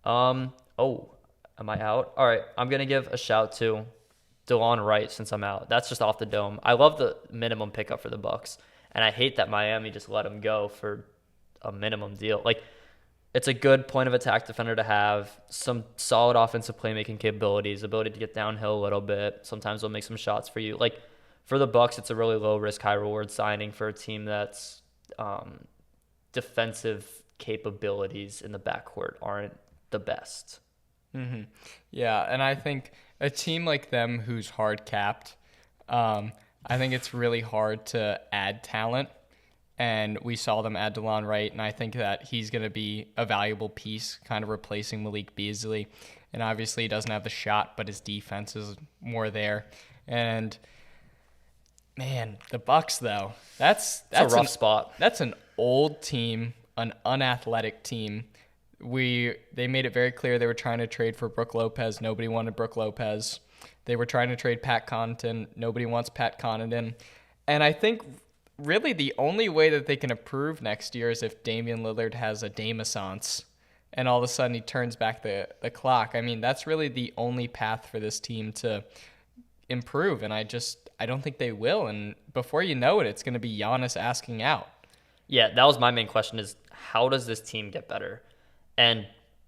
Oh, am I out? All right, I'm gonna give a shout to DeLon Wright since I'm out. That's just off the dome. I love the minimum pickup for the Bucks, and I hate that Miami just let him go for a minimum deal. Like, it's a good point of attack defender to have, some solid offensive playmaking capabilities, ability to get downhill a little bit. Sometimes he'll make some shots for you. Like, for the Bucks, it's a really low risk, high reward signing for a team that's defensive capabilities in the backcourt aren't the best. Mm-hmm. Yeah, and I think a team like them who's hard capped, I think it's really hard to add talent. And we saw them add DeLon Wright, and I think that he's going to be a valuable piece, kind of replacing Malik Beasley. And obviously, he doesn't have the shot, but his defense is more there. And man, the Bucks though, that's a rough spot. That's an old team, an unathletic team. They made it very clear they were trying to trade for Brook Lopez. Nobody wanted Brook Lopez. They were trying to trade Pat Connaughton. Nobody wants Pat Connaughton. And I think really the only way that they can improve next year is if Damian Lillard has a Dame-a-sance and all of a sudden he turns back the clock. I mean, that's really the only path for this team to improve, and I don't think they will. And before you know it, it's going to be Giannis asking out. Yeah, that was my main question is how does this team get better? And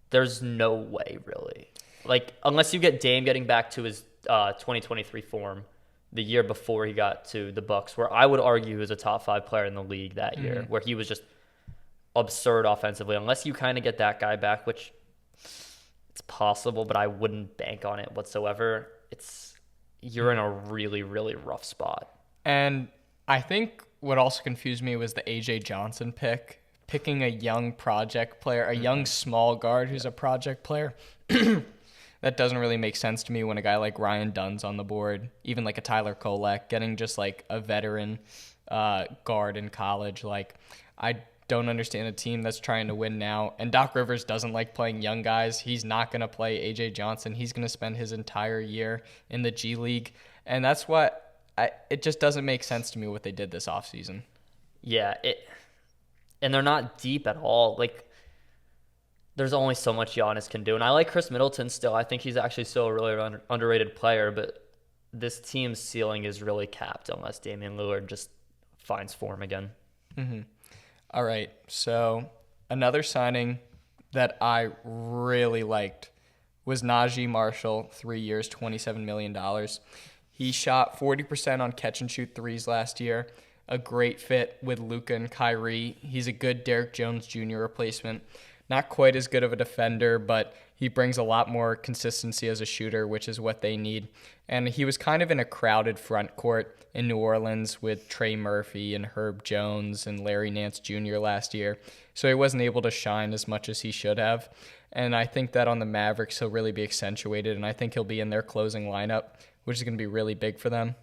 there's no way, really. Like, unless you get Dame getting back to his 2023 form the year before he got to the Bucks, where I would argue he was a top 5 player in the league that year, where he was just absurd offensively. Unless you kind of get that guy back, which it's possible, but I wouldn't bank on it whatsoever. You're in a really, really rough spot. And I think what also confused me was the AJ Johnson picking a young project player, a young small guard who's a project player. That doesn't really make sense to me when a guy like Ryan Dunn's on the board, even like a Tyler Kolek, getting just like a veteran guard in college. Like, I don't understand a team that's trying to win now. And Doc Rivers doesn't like playing young guys. He's not going to play AJ Johnson. He's going to spend his entire year in the G League. And that's what it just doesn't make sense to me what they did this offseason. Yeah, and they're not deep at all. Like, there's only so much Giannis can do. And I like Chris Middleton still. I think he's actually still a really underrated player, but this team's ceiling is really capped unless Damian Lillard just finds form again. Mm-hmm. All right, so another signing that I really liked was Najee Marshall, 3 years, $27 million. He shot 40% on catch-and-shoot threes last year, a great fit with Luka and Kyrie. He's a good Derrick Jones Jr. replacement. Not quite as good of a defender, but he brings a lot more consistency as a shooter, which is what they need. And he was kind of in a crowded front court in New Orleans with Trey Murphy and Herb Jones and Larry Nance Jr. last year. So he wasn't able to shine as much as he should have. And I think that on the Mavericks, he'll really be accentuated. And I think he'll be in their closing lineup, which is going to be really big for them.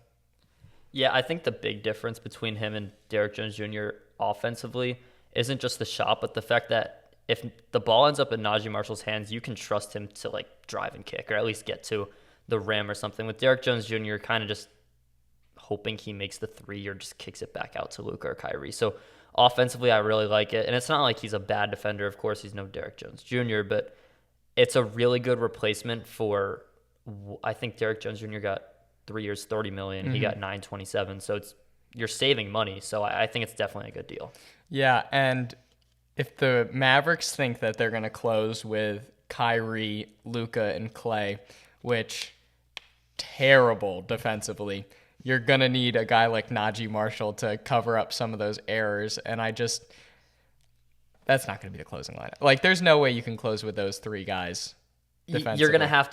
Yeah, I think the big difference between him and Derrick Jones Jr. offensively isn't just the shot, but the fact that if the ball ends up in Najee Marshall's hands, you can trust him to like drive and kick or at least get to the rim or something. With Derrick Jones Jr., kind of just hoping he makes the three or just kicks it back out to Luka or Kyrie. So offensively, I really like it. And it's not like he's a bad defender. Of course, he's no Derrick Jones Jr., but it's a really good replacement for, I think Derrick Jones Jr. got 3 years, $30 million. He got $927. So you're saving money. So I think it's definitely a good deal. Yeah, and if the Mavericks think that they're going to close with Kyrie, Luka, and Klay, which terrible defensively, you're going to need a guy like Najee Marshall to cover up some of those errors. And that's not going to be the closing lineup. Like, there's no way you can close with those three guys defensively. You're going to have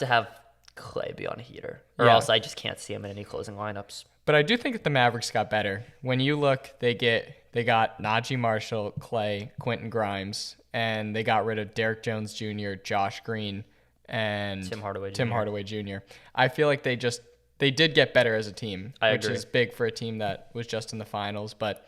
Klay be on a heater, or else I just can't see him in any closing lineups. But I do think that the Mavericks got better. When you look, they got Najee Marshall, Klay, Quentin Grimes, and they got rid of Derrick Jones Jr., Josh Green, and Tim Hardaway Jr. I feel like they did get better as a team, which is big for a team that was just in the finals. But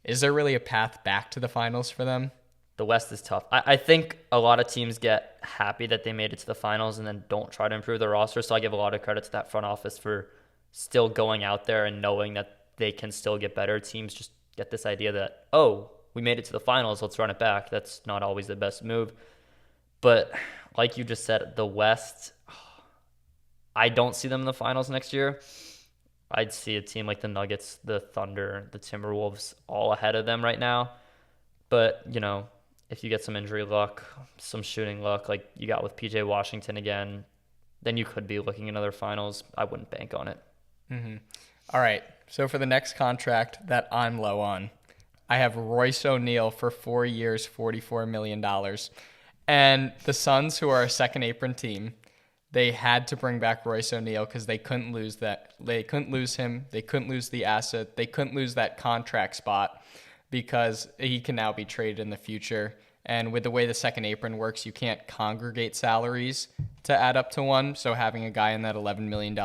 is there really a path back to the finals for them? the West is tough. I think a lot of teams get happy that they made it to the finals and then don't try to improve their roster. So I give a lot of credit to that front office for still going out there and knowing that they can still get better. Teams just get this idea that, oh, we made it to the finals, let's run it back. That's not always the best move. But like you just said, the West, I don't see them in the finals next year. I'd see a team like the Nuggets, the Thunder, the Timberwolves all ahead of them right now. But, if you get some injury luck, some shooting luck, like you got with PJ Washington again, then you could be looking at another finals. I wouldn't bank on it. Mm-hmm. All right. So for the next contract that I'm low on, I have Royce O'Neal for 4 years, $44 million. And the Suns, who are a second apron team, they had to bring back Royce O'Neal because they couldn't lose that. They couldn't lose him. They couldn't lose the asset. They couldn't lose that contract spot because he can now be traded in the future. And with the way the second apron works, you can't congregate salaries to add up to one. So having a guy in that $11 million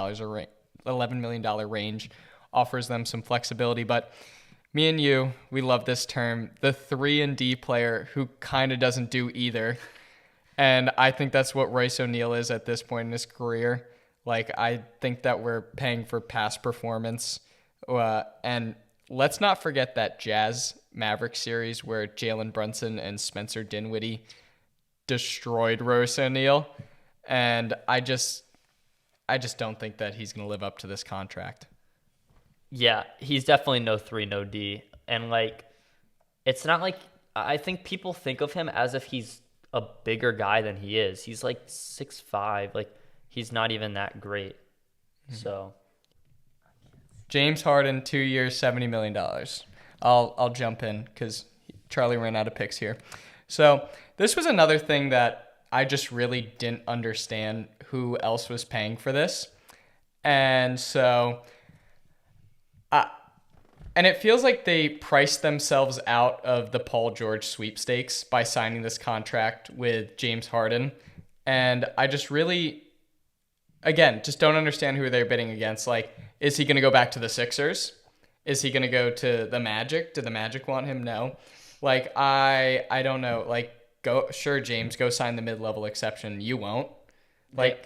range offers them some flexibility. But me and you, we love this term, the 3-and-D player who kind of doesn't do either. And I think that's what Royce O'Neal is at this point in his career. Like, I think that we're paying for past performance. And let's not forget that Jazz Maverick series where Jalen Brunson and Spencer Dinwiddie destroyed Royce O'Neal. And I just don't think that he's going to live up to this contract. Yeah, he's definitely no 3, no D. And, it's not like – I think people think of him as if he's a bigger guy than he is. He's 6'5". He's not even that great. Mm-hmm. So James Harden, 2 years, $70 million. I'll jump in because Charlie ran out of picks here. So this was another thing that I just really didn't understand who else was paying for this. And so and it feels like they priced themselves out of the Paul George sweepstakes by signing this contract with James Harden. And I just really, again, just don't understand who they're bidding against. Is he going to go back to the Sixers? Is he going to go to the Magic? Do the Magic want him? No. I don't know. Sure, James, go sign the mid-level exception. You won't. They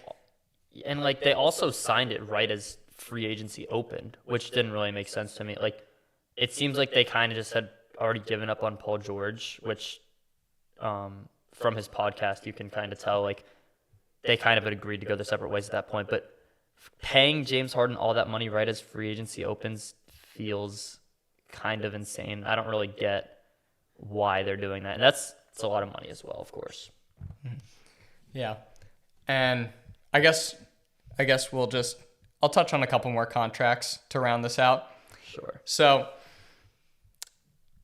also signed it right as free agency opened, which didn't really make sense to me. It seems like they kind of just had already given up on Paul George, which from his podcast you can kind of tell they kind of had agreed to go their separate ways at that point. But paying James Harden all that money right as free agency opens feels kind of insane. I don't really get why they're doing that. And it's a lot of money as well, of course. Yeah. And I guess I'll touch on a couple more contracts to round this out. Sure. So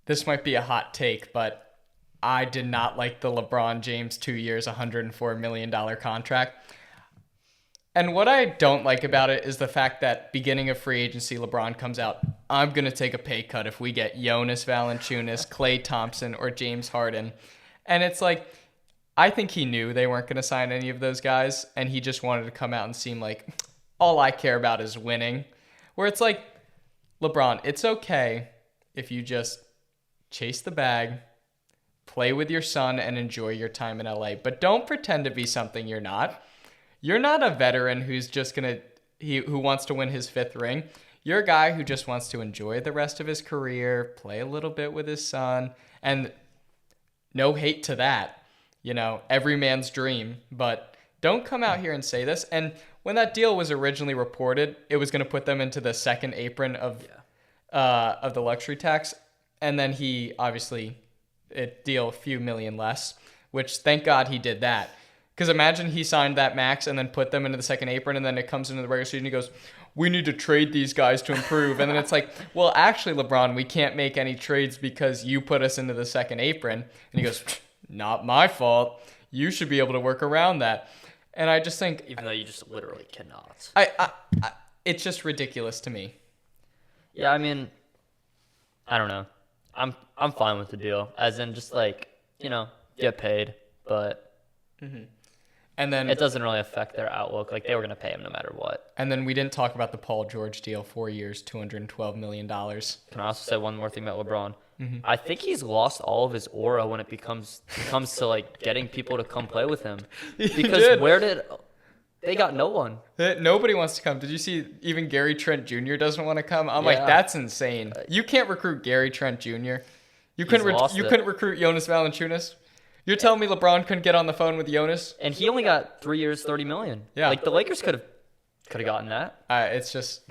this might be a hot take, but I did not like the LeBron James 2 years, $104 million contract. And what I don't like about it is the fact that beginning of free agency, LeBron comes out, I'm going to take a pay cut if we get Jonas Valanciunas, Klay Thompson, or James Harden. And it's I think he knew they weren't going to sign any of those guys, and he just wanted to come out and seem like, all I care about is winning. Where it's LeBron, it's okay if you just chase the bag, play with your son, and enjoy your time in LA. But don't pretend to be something you're not. You're not a veteran who's just who wants to win his 5th ring. You're a guy who just wants to enjoy the rest of his career, play a little bit with his son, and no hate to that. Every man's dream. But don't come out here and say this. And when that deal was originally reported, it was going to put them into the second apron of the luxury tax. And then he obviously deal a few million less, which thank God he did that. Because imagine he signed that max and then put them into the second apron, and then it comes into the regular season and he goes, we need to trade these guys to improve. And then it's well, actually, LeBron, we can't make any trades because you put us into the second apron. And he goes, not my fault. You should be able to work around that. And I just think, even though you just literally cannot. It's just ridiculous to me. Yeah, I mean, I don't know. I'm fine with the deal, as in just get paid, but. Mm-hmm. And then it doesn't really affect their outlook. Like, they were going to pay him no matter what. And then we didn't talk about the Paul George deal, 4 years, $212 million. Can I also say one more thing about LeBron? Mm-hmm. I think he's lost all of his aura when it comes to like getting people to come play with him. Because they got no one. Nobody wants to come. Did you see even Gary Trent Jr. doesn't want to come? I'm like, that's insane. You can't recruit Gary Trent Jr. You couldn't recruit Jonas Valanciunas. You're telling me LeBron couldn't get on the phone with Jonas? And he only got 3 years, $30 million. Yeah. Like, the Lakers could have gotten that. It's just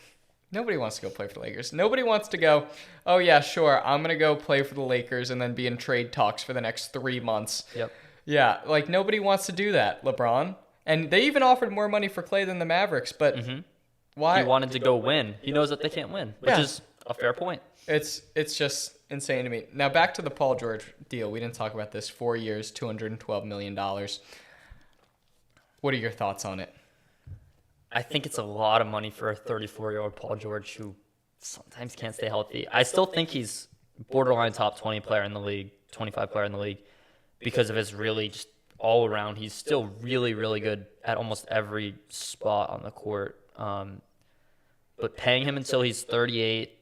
nobody wants to go play for the Lakers. Nobody wants to go, oh yeah, sure, I'm gonna go play for the Lakers and then be in trade talks for the next 3 months. Yep. Yeah, like nobody wants to do that, LeBron. And they even offered more money for Clay than the Mavericks, but why? He wanted to go win. He knows that they can't win, which is a fair point. It's just insane to me. Now back to the Paul George deal. We didn't talk about this. 4 years, $212 million. What are your thoughts on it? I think it's a lot of money for a 34-year-old Paul George who sometimes can't stay healthy. I still think he's borderline top 20 player in the league, 25 player in the league, because of his really just all around. He's still really, really good at almost every spot on the court. But paying him until he's 38,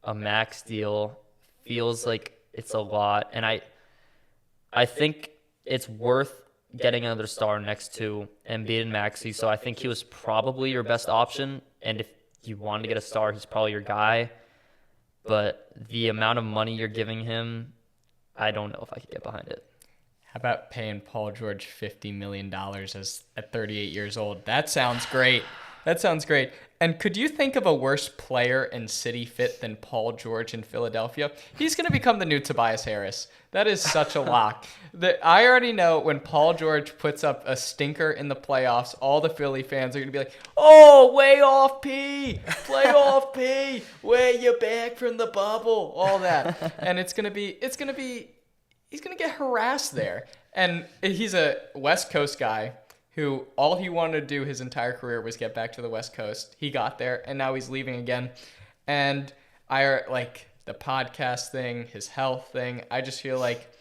a max deal, feels like it's a lot. And I think it's worth getting another star next to Embiid and Maxey. So I think he was probably your best option. And if you wanted to get a star, he's probably your guy. But the amount of money you're giving him, I don't know if I could get behind it. How about paying Paul George $50 million at 38 years old? That sounds great. That sounds great. And could you think of a worse player in city fit than Paul George in Philadelphia? He's going to become the new Tobias Harris. That is such a lock. I already know when Paul George puts up a stinker in the playoffs, all the Philly fans are going to be like, oh, way off P, playoff P, way you back from the bubble, all that. And he's going to get harassed there. And he's a West Coast guy who all he wanted to do his entire career was get back to the West Coast. He got there, and now he's leaving again. And like the podcast thing, his health thing, I just feel like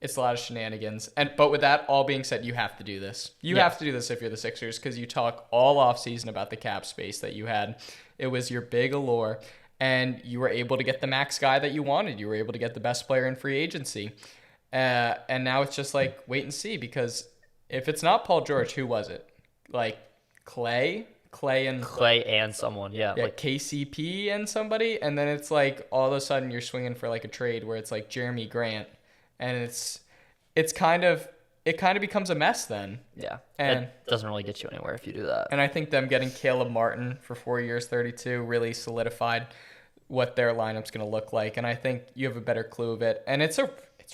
it's a lot of shenanigans. But with that all being said, you have to do this. You have to do this if you're the Sixers, because you talk all offseason about the cap space that you had. It was your big allure, and you were able to get the max guy that you wanted. You were able to get the best player in free agency. And now it's just like wait and see, because if it's not Paul George, who was it? Like Clay and someone, like KCP and somebody, and then it's like all of a sudden you're swinging for like a trade where it's like Jeremy Grant, and it kind of becomes a mess then. Yeah, and it doesn't really get you anywhere if you do that. And I think them getting Caleb Martin for 4 years, 32, really solidified what their lineup's going to look like, and I think you have a better clue of it, and it's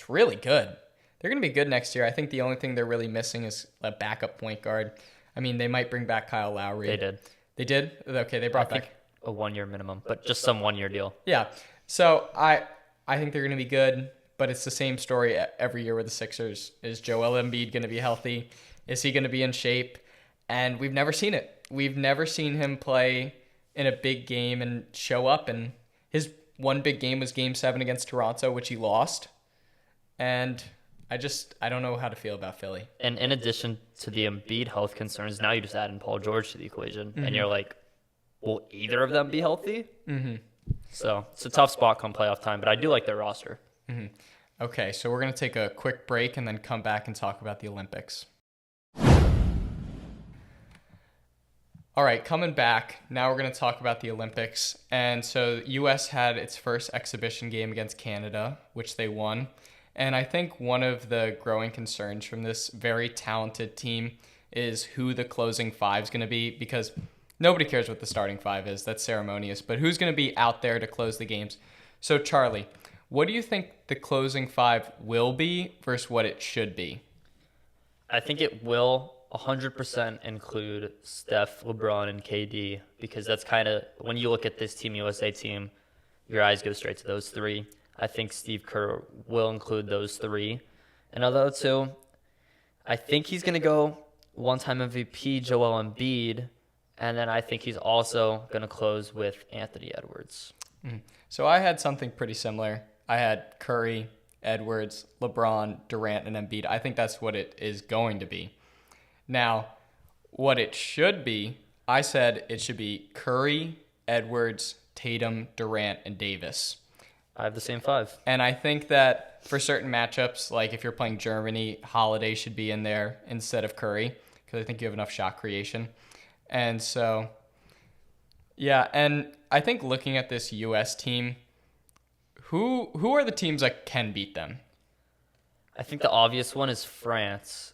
really good. They're going to be good next year. I think the only thing they're really missing is a backup point guard. I mean, they might bring back Kyle Lowry. They did. They did? Okay, they brought back a 1 year minimum, but just some 1 year deal. Yeah. So I think they're going to be good, but it's the same story every year with the Sixers. Is Joel Embiid going to be healthy? Is he going to be in shape? And we've never seen it. We've never seen him play in a big game and show up. And his one big game was Game 7 against Toronto, which he lost. And I don't know how to feel about Philly. And in addition to the Embiid health concerns, now you just add in Paul George to the equation, and you're like, will either of them be healthy? Mm-hmm. So it's a tough spot come playoff time, but I do like their roster. Mm-hmm. Okay, so we're going to take a quick break and then come back and talk about the Olympics. All right, coming back, now we're going to talk about the Olympics. And so the U.S. had its first exhibition game against Canada, which they won. And I think one of the growing concerns from this very talented team is who the closing five is going to be, because nobody cares what the starting five is. That's ceremonious. But who's going to be out there to close the games? So, Charlie, what do you think the closing five will be versus what it should be? I think it will 100% include Steph, LeBron, and KD, because that's kind of, when you look at this Team USA team, your eyes go straight to those three. I think Steve Kerr will include those three. And although, too, I think he's going to go one-time MVP Joel Embiid, and then I think he's also going to close with Anthony Edwards. So I had something pretty similar. I had Curry, Edwards, LeBron, Durant, and Embiid. I think that's what it is going to be. Now, what it should be, I said it should be Curry, Edwards, Tatum, Durant, and Davis. I have the same 5. And I think that for certain matchups, like if you're playing Germany, Holiday should be in there instead of Curry because I think you have enough shot creation. And so, yeah, and I think looking at this U.S. team, who are the teams that can beat them? I think the obvious one is France.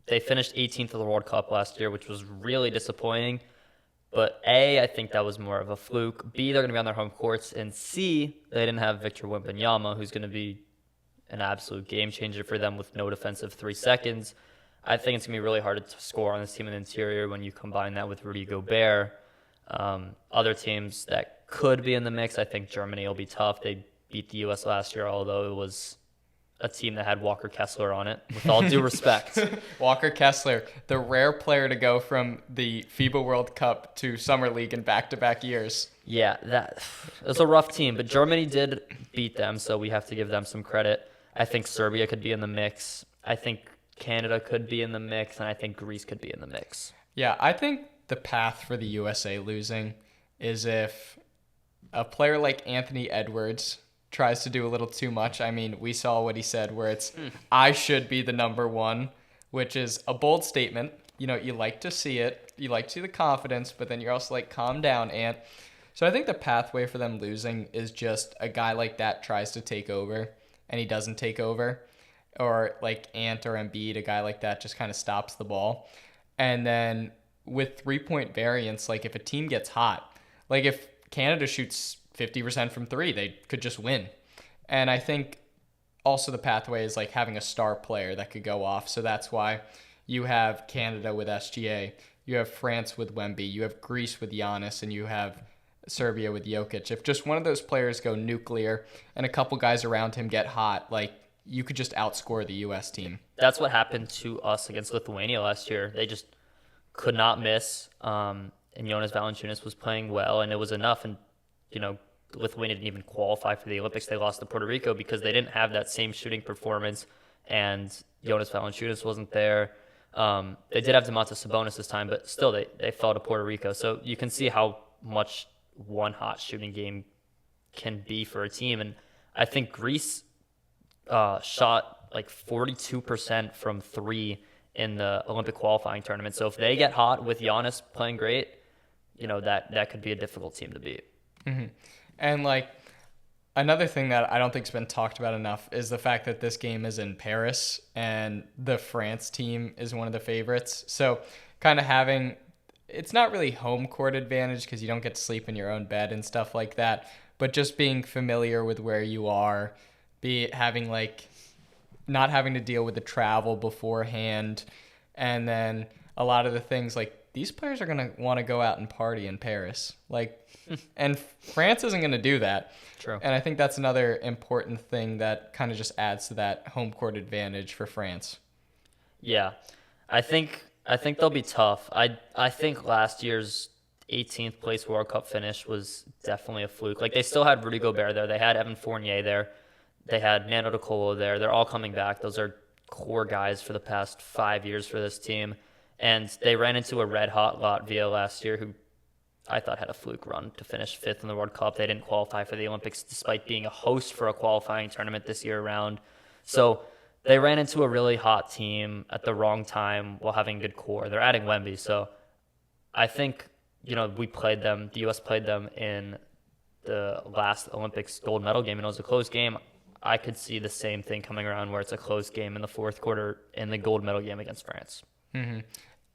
They finished 18th of the World Cup last year, which was really disappointing. But A, I think that was more of a fluke. B, they're going to be on their home courts. And C, they didn't have Victor Wembanyama, who's going to be an absolute game changer for them with no defensive 3 seconds. I think it's going to be really hard to score on this team in the interior when you combine that with Rudy Gobert. Other teams that could be in the mix, I think Germany will be tough. They beat the U.S. last year, although it was a team that had Walker Kessler on it, with all due respect. Walker Kessler, the rare player to go from the FIBA World Cup to Summer League in back-to-back years. Yeah, it was a rough team, but Germany did beat them, so we have to give them some credit. I think Serbia could be in the mix. I think Canada could be in the mix, and I think Greece could be in the mix. Yeah, I think the path for the USA losing is if a player like Anthony Edwards tries to do a little too much. I mean, we saw what he said where it's, I should be the number one, which is a bold statement. You know, you like to see it. You like to see the confidence, but then you're also like, calm down, Ant. So I think the pathway for them losing is just a guy like that tries to take over and he doesn't take over. Or like Ant or Embiid, a guy like that just kind of stops the ball. And then with 3-point variance, like if a team gets hot, like if Canada shoots 50% from 3, they could just win. And I think also the pathway is like having a star player that could go off. So that's why you have Canada with SGA, you have France with Wemby, you have Greece with Giannis, and you have Serbia with Jokic. If just one of those players go nuclear and a couple guys around him get hot, like you could just outscore the U.S. team. That's what happened to us against Lithuania last year. They just could not miss, and Jonas Valanciunas was playing well, and it was enough. And Lithuania didn't even qualify for the Olympics. They lost to Puerto Rico because they didn't have that same shooting performance, and Jonas Valanciunas wasn't there. They did have Domantas Sabonis this time, but still they fell to Puerto Rico. So you can see how much one hot shooting game can be for a team. And I think Greece shot like 42% from 3 in the Olympic qualifying tournament. So if they get hot with Giannis playing great, that could be a difficult team to beat. Mm-hmm. And like another thing that I don't think's been talked about enough is the fact that this game is in Paris and the France team is one of the favorites. So kind of having, it's not really home court advantage because you don't get to sleep in your own bed and stuff like that, but just being familiar with where you are, having like not having to deal with the travel beforehand, and then a lot of the things like these players are going to want to go out and party in Paris. Like, and France isn't going to do that. True. And I think that's another important thing that kind of just adds to that home court advantage for France. Yeah. I think they'll be tough. I think last year's 18th place World Cup finish was definitely a fluke. Like, they still had Rudy Gobert there. They had Evan Fournier there. They had Nando De Colo there. They're all coming back. Those are core guys for the past 5 years for this team. And they ran into a red-hot Latvia last year who I thought had a fluke run to finish 5th in the World Cup. They didn't qualify for the Olympics despite being a host for a qualifying tournament this year around. So they ran into a really hot team at the wrong time while having good core. They're adding Wemby. So I think, we played them. The U.S. played them in the last Olympics gold medal game, and it was a close game. I could see the same thing coming around where it's a close game in the fourth quarter in the gold medal game against France. Mm-hmm.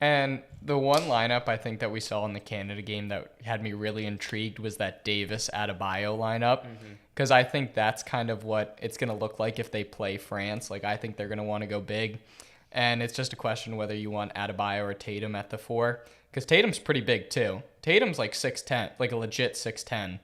And the one lineup I think that we saw in the Canada game that had me really intrigued was that Davis-Adebayo lineup, because I think that's kind of what it's going to look like if they play France. Like, I think they're going to want to go big, and it's just a question whether you want Adebayo or Tatum at the 4, because Tatum's pretty big too. Tatum's like 6'10", like a legit 6'10",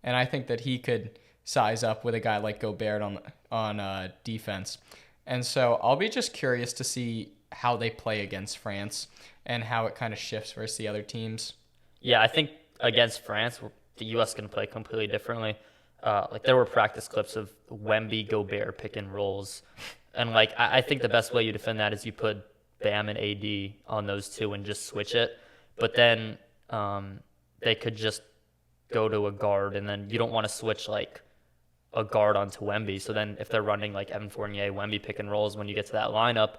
and I think that he could size up with a guy like Gobert on defense. And so I'll be just curious to see how they play against France and how it kind of shifts versus the other teams. Yeah, I think against France, the U.S. can play completely differently. Like, there were practice clips of Wemby, Gobert pick and rolls. And, like, I think the best way you defend that is you put Bam and AD on those two and just switch it. But then they could just go to a guard, and then you don't want to switch like a guard onto Wemby. So then if they're running like Evan Fournier, Wemby pick and rolls when you get to that lineup,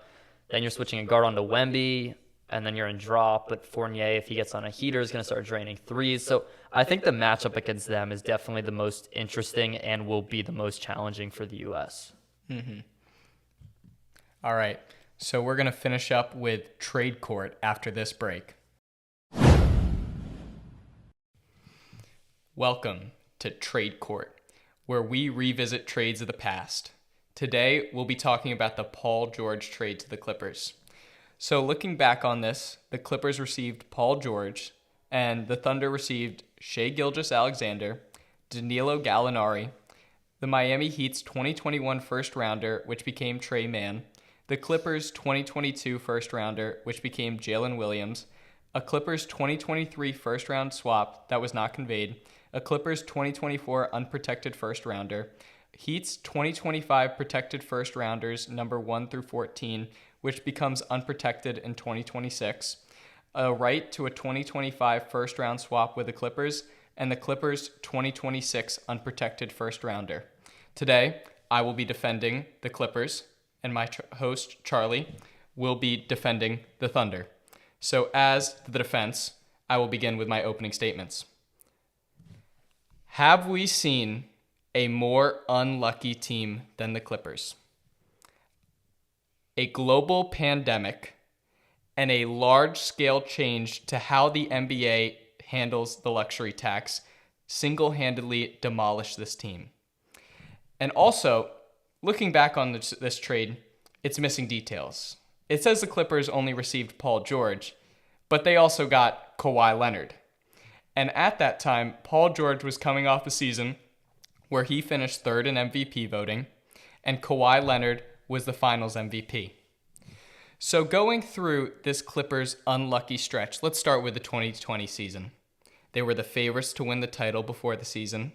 then you're switching a guard onto Wemby, and then you're in drop. But Fournier, if he gets on a heater, is going to start draining threes. So I think the matchup against them is definitely the most interesting and will be the most challenging for the U.S. All right. So we're going to finish up with trade court after this break. Welcome to Trade Court, where we revisit trades of the past. Today, we'll be talking about the Paul George trade to the Clippers. So looking back on this, the Clippers received Paul George, and the Thunder received Shai Gilgeous-Alexander, Danilo Gallinari, the Miami Heat's 2021 first-rounder, which became Trey Mann, the Clippers' 2022 first-rounder, which became Jalen Williams, a Clippers 2023 first-round swap that was not conveyed, a Clippers 2024 unprotected first-rounder, Heat's 2025 protected first-rounders number 1 through 14, which becomes unprotected in 2026, a right to a 2025 first-round swap with the Clippers, and the Clippers 2026 unprotected first-rounder. Today, I will be defending the Clippers, and my host, Charlie, will be defending the Thunder. So as the defense, I will begin with my opening statements. Have we seen a more unlucky team than the Clippers? A global pandemic and a large-scale change to how the NBA handles the luxury tax single-handedly demolished this team. And also, looking back on this trade, it's missing details. It says the Clippers only received Paul George, but they also got Kawhi Leonard. And at that time, Paul George was coming off a season where he finished third in MVP voting, and Kawhi Leonard was the finals MVP. So going through this Clippers unlucky stretch, let's start with the 2020 season. They were the favorites to win the title before the season.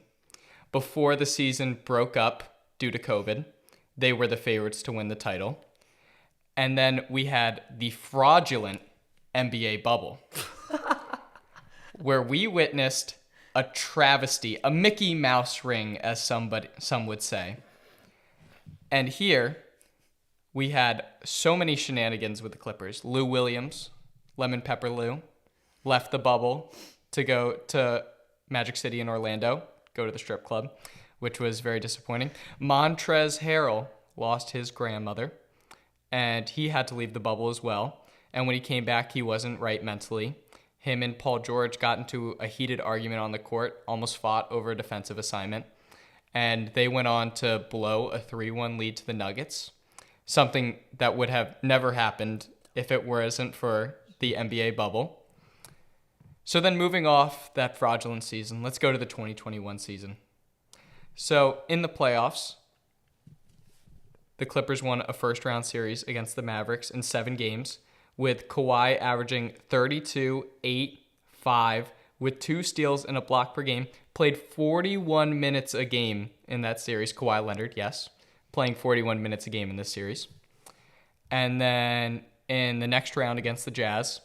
Before the season broke up due to COVID, they were the favorites to win the title. And then we had the fraudulent NBA bubble, where we witnessed a travesty, a Mickey Mouse ring, as some would say. And here, we had so many shenanigans with the Clippers. Lou Williams, Lemon Pepper Lou, left the bubble to go to Magic City in Orlando, go to the strip club, which was very disappointing. Montrezl Harrell lost his grandmother, and he had to leave the bubble as well. And when he came back, he wasn't right mentally. Him and Paul George got into a heated argument on the court, almost fought over a defensive assignment, and they went on to blow a 3-1 lead to the Nuggets, something that would have never happened if it wasn't for the NBA bubble. So then moving off that fraudulent season, let's go to the 2021 season. So in the playoffs, the Clippers won a first-round series against the Mavericks in 7 games, with Kawhi averaging 32, 8, 5, with 2 steals and a block per game. Played 41 minutes a game in that series. Kawhi Leonard, yes, playing 41 minutes a game in this series. And then in the next round against the Jazz,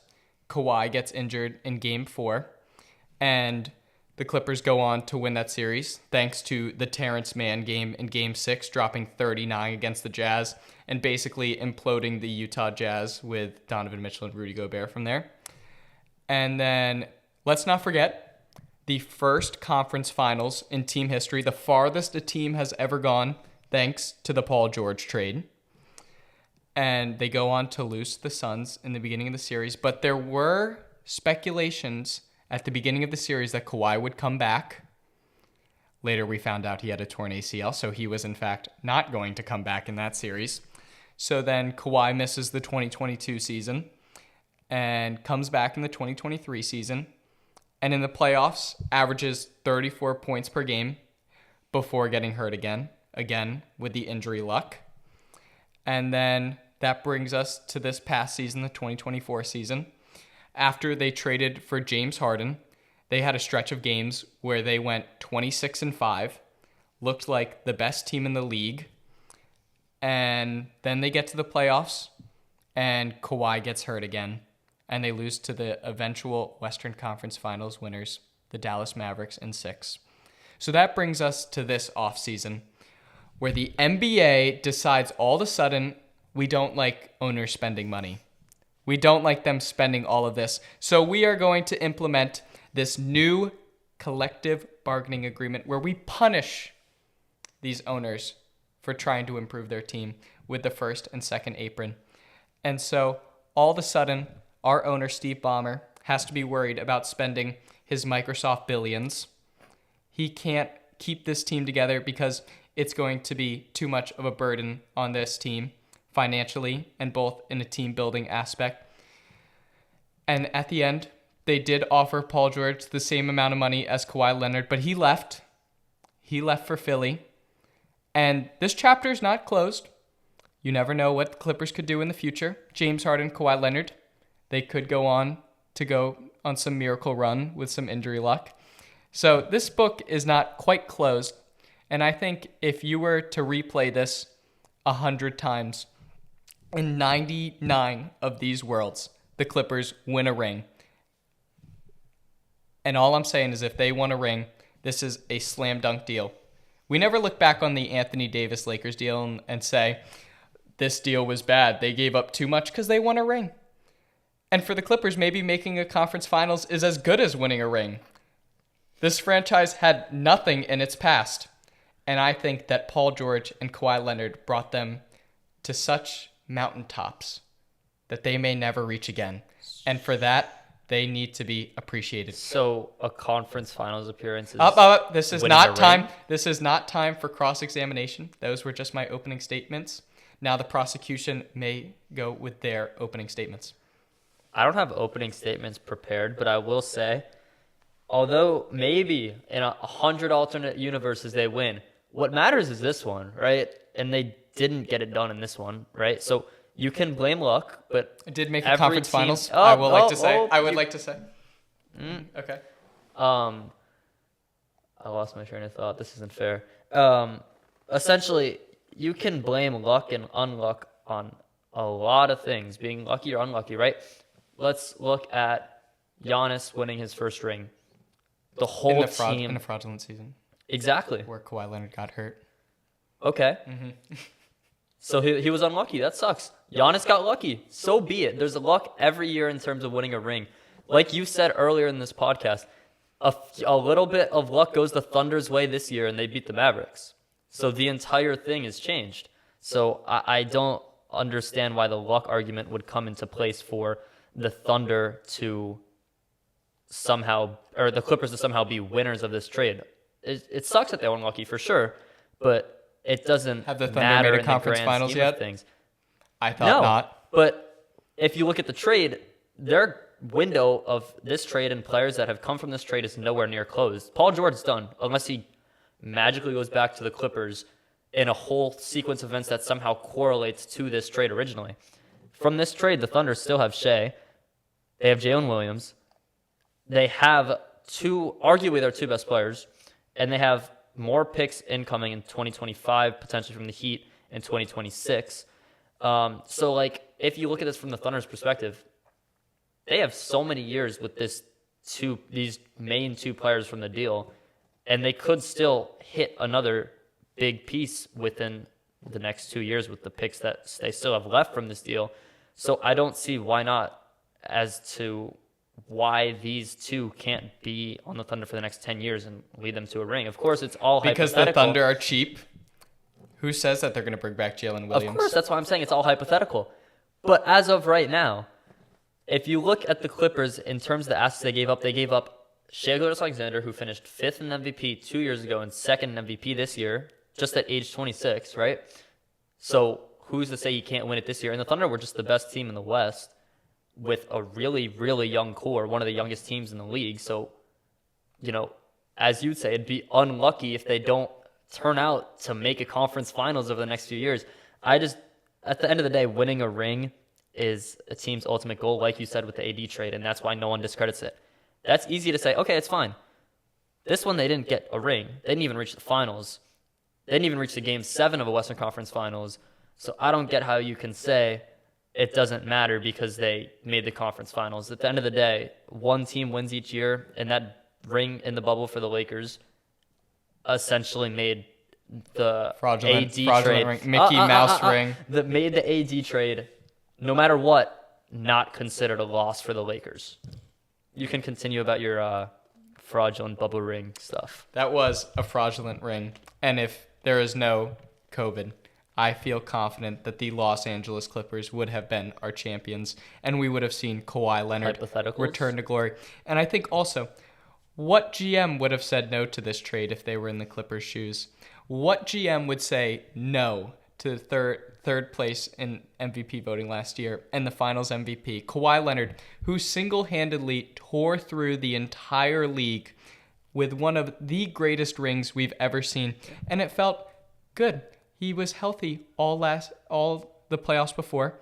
Kawhi gets injured in Game 4, and the Clippers go on to win that series thanks to the Terrence Mann game in Game 6, dropping 39 against the Jazz and basically imploding the Utah Jazz with Donovan Mitchell and Rudy Gobert from there. And then let's not forget the first conference finals in team history, the farthest a team has ever gone thanks to the Paul George trade. And they go on to lose to the Suns in the beginning of the series, but there were speculations at the beginning of the series that Kawhi would come back. Later, we found out he had a torn ACL, so he was, in fact, not going to come back in that series. So then Kawhi misses the 2022 season and comes back in the 2023 season. And in the playoffs, averages 34 points per game before getting hurt again with the injury luck. And then that brings us to this past season, the 2024 season. After they traded for James Harden, they had a stretch of games where they went 26-5, looked like the best team in the league, and then they get to the playoffs and Kawhi gets hurt again, and they lose to the eventual Western Conference Finals winners, the Dallas Mavericks, in 6. So that brings us to this offseason, where the NBA decides all of a sudden we don't like owners spending money. We don't like them spending all of this. So we are going to implement this new collective bargaining agreement where we punish these owners for trying to improve their team with the first and second apron. And so all of a sudden, our owner, Steve Ballmer, has to be worried about spending his Microsoft billions. He can't keep this team together because it's going to be too much of a burden on this team financially and both in a team building aspect. And at the end, they did offer Paul George the same amount of money as Kawhi Leonard, but he left. He left for Philly. And this chapter is not closed. You never know what the Clippers could do in the future. James Harden, Kawhi Leonard, they could go on some miracle run with some injury luck. So this book is not quite closed. And I think if you were to replay this 100 times, in 99 of these worlds, the Clippers win a ring. And all I'm saying is if they won a ring, this is a slam dunk deal. We never look back on the Anthony Davis Lakers deal and say, this deal was bad. They gave up too much because they won a ring. And for the Clippers, maybe making a conference finals is as good as winning a ring. This franchise had nothing in its past. And I think that Paul George and Kawhi Leonard brought them to such mountaintops that they may never reach again. And for that, they need to be appreciated. So a conference finals appearance is This is winning not a time. ring? This is not time for cross-examination. Those were just my opening statements. Now the prosecution may go with their opening statements. I don't have opening statements prepared, but I will say, although maybe in 100 alternate universes they win, what matters is this one, right? And they didn't get it done in this one, right? So you can blame luck, but It did make a every conference team- finals. Oh, I would like to oh, say. oh, I would you- like to say. Okay. I lost my train of thought. This isn't fair. Essentially, you can blame luck and unluck on a lot of things, being lucky or unlucky, right? Let's look at Giannis winning his first ring. The whole team. In a fraudulent season Exactly. where Kawhi Leonard got hurt. Okay. So he was unlucky. That sucks. Giannis got lucky. So be it. There's a luck every year in terms of winning a ring. Like you said earlier in this podcast, a little bit of luck goes the Thunder's way this year, and they beat the Mavericks. So the entire thing has changed. So I don't understand why the luck argument would come into place for the Thunder to somehow, or the Clippers to somehow be winners of this trade. It sucks that they were unlucky for sure, but it doesn't Have the Thunder matter made a in conference the grand finals scheme of yet? things. I thought No, not. but if you look at the trade, their window of this trade and players that have come from this trade is nowhere near closed. Paul George's done, unless he magically goes back to the Clippers in a whole sequence of events that somehow correlates to this trade originally. From this trade, the Thunder still have Shea. They have Jalen Williams. They have arguably their two best players, and they have more picks incoming in 2025, potentially from the Heat in 2026. So, if you look at this from the Thunder's perspective, they have so many years with these main two players from the deal, and they could still hit another big piece within the next 2 years with the picks that they still have left from this deal. So I don't see why not as to why these two can't be on the Thunder for the next 10 years and lead them to a ring. Of course, it's all Because the hypothetical. Thunder are cheap. Who says that they're going to bring back Jalen Williams? Of course, that's why I'm saying it's all hypothetical. But as of right now, if you look at the Clippers in terms of the assets they gave up Shai Gilgeous-Alexander, who finished 5th in MVP 2 years ago and 2nd in MVP this year, just at age 26, right? So who's to say he can't win it this year? And the Thunder were just the best team in the West with a really, really young core, one of the youngest teams in the league. So, as you'd say, it'd be unlucky if they don't turn out to make a conference finals over the next few years. At the end of the day, winning a ring is a team's ultimate goal, like you said with the AD trade, and that's why no one discredits it. That's easy to say, okay, it's fine. This one, they didn't get a ring. They didn't even reach the finals. They didn't even reach the Game 7 of a Western Conference Finals. So I don't get how you can say it doesn't matter because they made the conference finals. At the end of the day, one team wins each year, and that ring in the bubble for the Lakers essentially made the Fraudulent trade. ring. Mickey Mouse ring. That made the AD trade, no matter what, not considered a loss for the Lakers. You can continue about your fraudulent bubble ring stuff. That was a fraudulent ring. And if there is no COVID, I feel confident that the Los Angeles Clippers would have been our champions, and we would have seen Kawhi Leonard return to glory. And I think also, what GM would have said no to this trade if they were in the Clippers' shoes? What GM would say no to third place in MVP voting last year and the Finals MVP? Kawhi Leonard, who single-handedly tore through the entire league with one of the greatest rings we've ever seen, and it felt good. He was healthy all the playoffs before.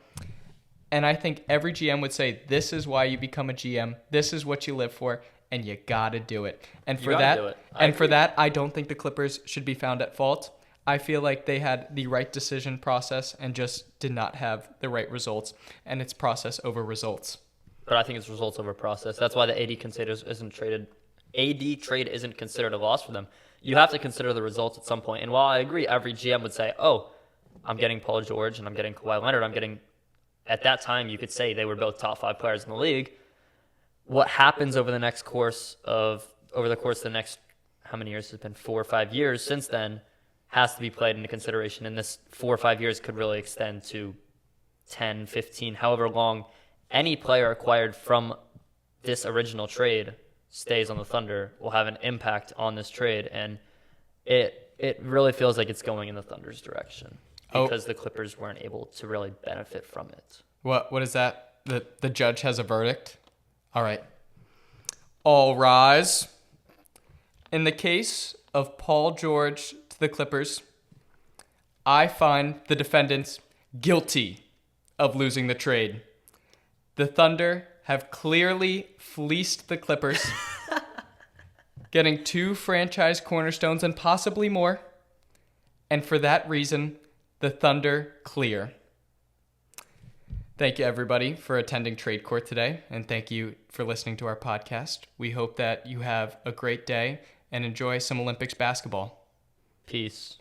And I think every GM would say, this is why you become a GM. This is what you live for, and you got to do it. And for that, I don't think the Clippers should be found at fault. I feel like they had the right decision process and just did not have the right results. And it's process over results. But I think it's results over process. That's why the AD trade isn't considered a loss for them. You have to consider the results at some point. And while I agree, every GM would say, oh, I'm getting Paul George and I'm getting Kawhi Leonard. At that time, you could say they were both top 5 players in the league. What happens over the course of the next, how many years? It's been 4 or 5 years since then, has to be played into consideration. And this 4 or 5 years could really extend to 10, 15, however long any player acquired from this original trade stays on the Thunder will have an impact on this trade, and it really feels like it's going in the Thunder's direction because the Clippers weren't able to really benefit from it. What is that? The judge has a verdict? All right. All rise. In the case of Paul George to the Clippers, I find the defendants guilty of losing the trade. The Thunder have clearly fleeced the Clippers, getting 2 franchise cornerstones and possibly more. And for that reason, the Thunder clear. Thank you, everybody, for attending Trade Court today, and thank you for listening to our podcast. We hope that you have a great day and enjoy some Olympics basketball. Peace.